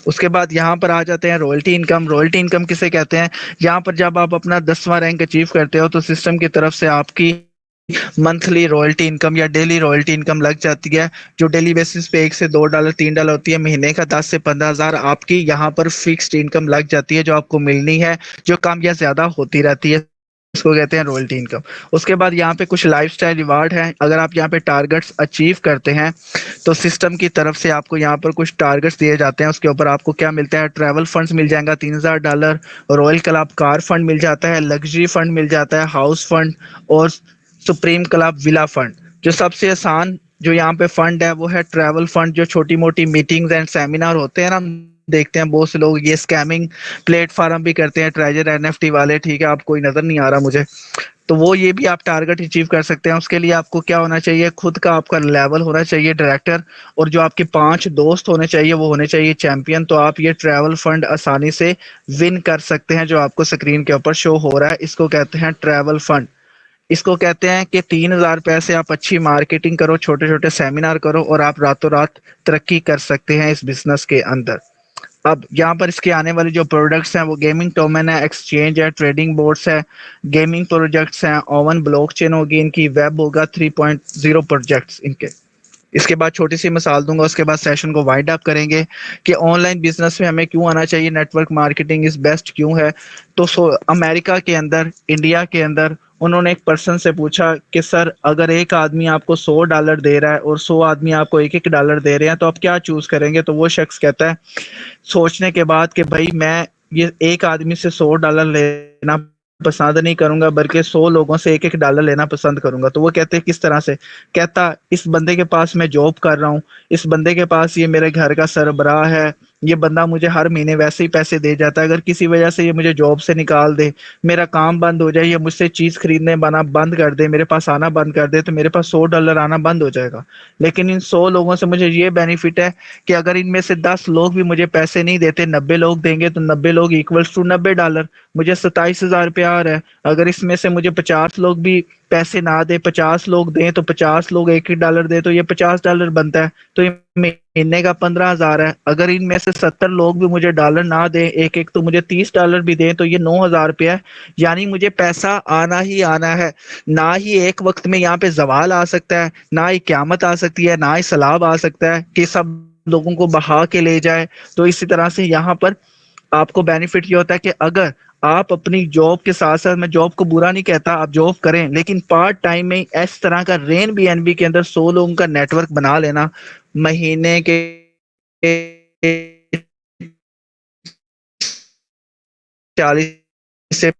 उसके बाद यहाँ पर आ जाते हैं रॉयल्टी इनकम। रॉयल्टी इनकम किसे कहते हैं, यहाँ पर जब आप अपना 10वां रैंक अचीव करते हो, तो सिस्टम की तरफ से आपकी मंथली रॉयल्टी इनकम या डेली रॉयल्टी इनकम लग जाती है, जो डेली बेसिस पे $1 से $2 $3 होती है। महीने का 10 से 15 हज़ार आपकी यहाँ पर फिक्स्ड इनकम लग जाती है, जो आपको मिलनी है, जो कम या ज्यादा होती रहती है। इसको कहते हैं रॉयल्टी इनकम। उसके बाद यहाँ पे कुछ लाइफस्टाइल रिवार्ड हैं। अगर आप यहाँ पे टारगेट्स अचीव करते हैं, तो सिस्टम की तरफ से आपको यहाँ पर कुछ टारगेट्स दिए जाते हैं। उसके ऊपर आपको क्या मिलता है, ट्रैवल फंड्स मिल जाएगा $3000, रॉयल क्लब कार फंड मिल जाता है, लग्जरी फंड मिल जाता है, हाउस फंड और सुप्रीम क्लब विला फंड। जो सबसे आसान जो यहाँ पे फंड है, वो है ट्रैवल फंड। जो छोटी मोटी मीटिंग्स एंड सेमिनार होते हैं ना, हम देखते हैं बहुत से लोग ये स्कैमिंग प्लेटफॉर्म भी करते हैं, ट्रेजर एनएफटी वाले। ठीक है, आप कोई नजर नहीं आ रहा मुझे, तो वो ये भी आप टारगेट अचीव कर सकते हैं। उसके लिए आपको क्या होना चाहिए, खुद का आपका लेवल होना चाहिए डायरेक्टर, और जो आपके 5 दोस्त होने चाहिए वो होने चाहिए चैंपियन। तो आप ये ट्रैवल फंड आसानी से विन कर सकते हैं, जो आपको स्क्रीन के ऊपर शो हो रहा है। इसको कहते हैं ट्रैवल फंड। इसको कहते हैं कि 3,000 रुपए से आप अच्छी मार्केटिंग करो, छोटे छोटे सेमिनार करो, और आप रातों रात तरक्की कर सकते हैं इस बिजनेस के अंदर। अब यहाँ पर इसके आने वाले जो प्रोडक्ट्स हैं, वो गेमिंग टोमन है, एक्सचेंज है, ट्रेडिंग बोर्ड्स है, गेमिंग प्रोजेक्ट्स हैं, ओवन ब्लॉकचेन होगी इनकी, वेब होगा 3.0 प्रोजेक्ट्स इनके। इसके बाद छोटी सी मिसाल दूंगा, उसके बाद सेशन को वाइंड अप करेंगे कि ऑनलाइन बिजनेस में हमें क्यों आना चाहिए, नेटवर्क मार्केटिंग इज बेस्ट क्यों है। तो अमेरिका के अंदर, इंडिया के अंदर, उन्होंने एक पर्सन से पूछा कि सर, अगर एक आदमी आपको $100 दे रहा है और 100 आदमी आपको $1 दे रहे हैं, तो आप क्या चूज करेंगे। तो वो शख्स कहता है सोचने के बाद कि भाई मैं ये एक आदमी से $100 लेना पसंद नहीं करूंगा, बल्कि 100 लोगों से $1 लेना पसंद करूंगा। तो वो कहते हैं किस तरह से, कहता इस बंदे के पास मैं जॉब कर रहा हूँ, इस बंदे के पास ये मेरे घर का सरबराह है, ये बंदा मुझे हर महीने वैसे ही पैसे दे जाता है। अगर किसी वजह से ये मुझे जॉब से निकाल दे, मेरा काम बंद हो जाए, ये मुझसे चीज खरीदने बना बंद कर दे, मेरे पास आना बंद कर दे, तो मेरे पास $100 आना बंद हो जाएगा। लेकिन इन 100 लोगों से मुझे ये बेनिफिट है कि अगर इनमें से 10 लोग भी मुझे पैसे नहीं देते, 90 लोग देंगे, तो 90 लोग इक्वल्स टू $90, मुझे 27,000 रुपया आ रहा है। अगर इसमें से मुझे 50 लोग भी पैसे ना दे, 50 लोग दें, तो 50 लोग $1 दे, तो ये $50 बनता है। तो ये महीने का 15,000 है। अगर इनमें से 70 लोग भी मुझे डॉलर ना दें एक एक, तो मुझे $30 भी दें, तो ये $9,000 है। यानी मुझे पैसा आना ही आना है। ना ही एक वक्त में यहाँ पे जवाल आ सकता है, ना ही क्यामत आ सकती है, ना ही सलाब आ सकता है कि सब लोगों को बहा के ले जाए। तो इसी तरह से यहाँ पर आपको बेनिफिट ये होता है कि अगर आप अपनी जॉब के साथ साथ, मैं जॉब को बुरा नहीं कहता, आप जॉब करें, लेकिन पार्ट टाइम में इस तरह का रेन बीएनबी के अंदर 100 लोगों का नेटवर्क बना लेना, महीने के 40 से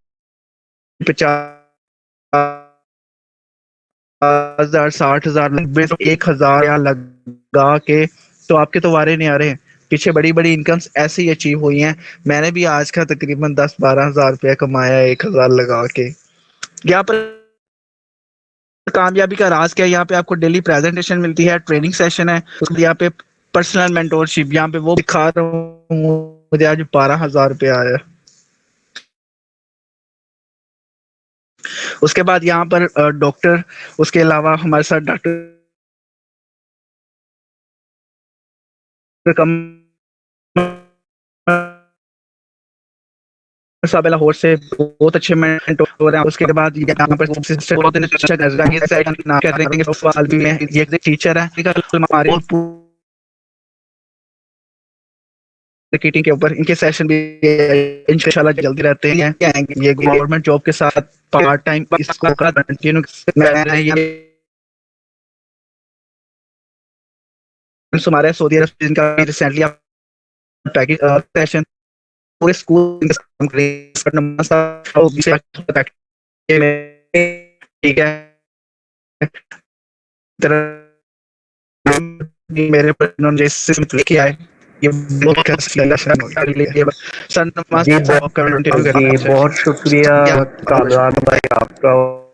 50,000 60,000 1,000 या लगा के, तो आपके तो वारे नहीं आ रहे हैं। पीछे बड़ी बड़ी इनकम्स ऐसे ही अचीव हुई हैं। मैंने भी आज का तकरीबन 10-12 हज़ार रुपया कमाया 1,000 लगा के। यहाँ पर कामयाबी का राज क्या है? यहाँ पे आपको डेली प्रेजेंटेशन मिलती है, ट्रेनिंग सेशन है, उसके यहाँ पे पर्सनल मेंटोरशिप, यहाँ पे वो दिखा रहा हूँ, मुझे आज 12,000 रुपया आया। उसके बाद यहाँ पर डॉक्टर, उसके अलावा हमारे साथ डॉक्टर कम साहब लाहौर से बहुत अच्छे मेंटोर हैं। उसके बाद यहाँ पर ये टीचर है हमारे मार्केटिंग के ऊपर, इनके सेशन भी इंशाल्लाह जल्दी रहते हैं। ये गवर्नमेंट जॉब के साथ पार्ट टाइम इसको कंटिन्यू मैंने ये हमारे सऊदी अरब जिनका रिसेंटली पैकेज सेशन पूरे स्कूल ठीक है, मेरे पर उन्होंने लेके आए, ये बहुत जी बहुत शुक्रिया कामरान भाई आपका।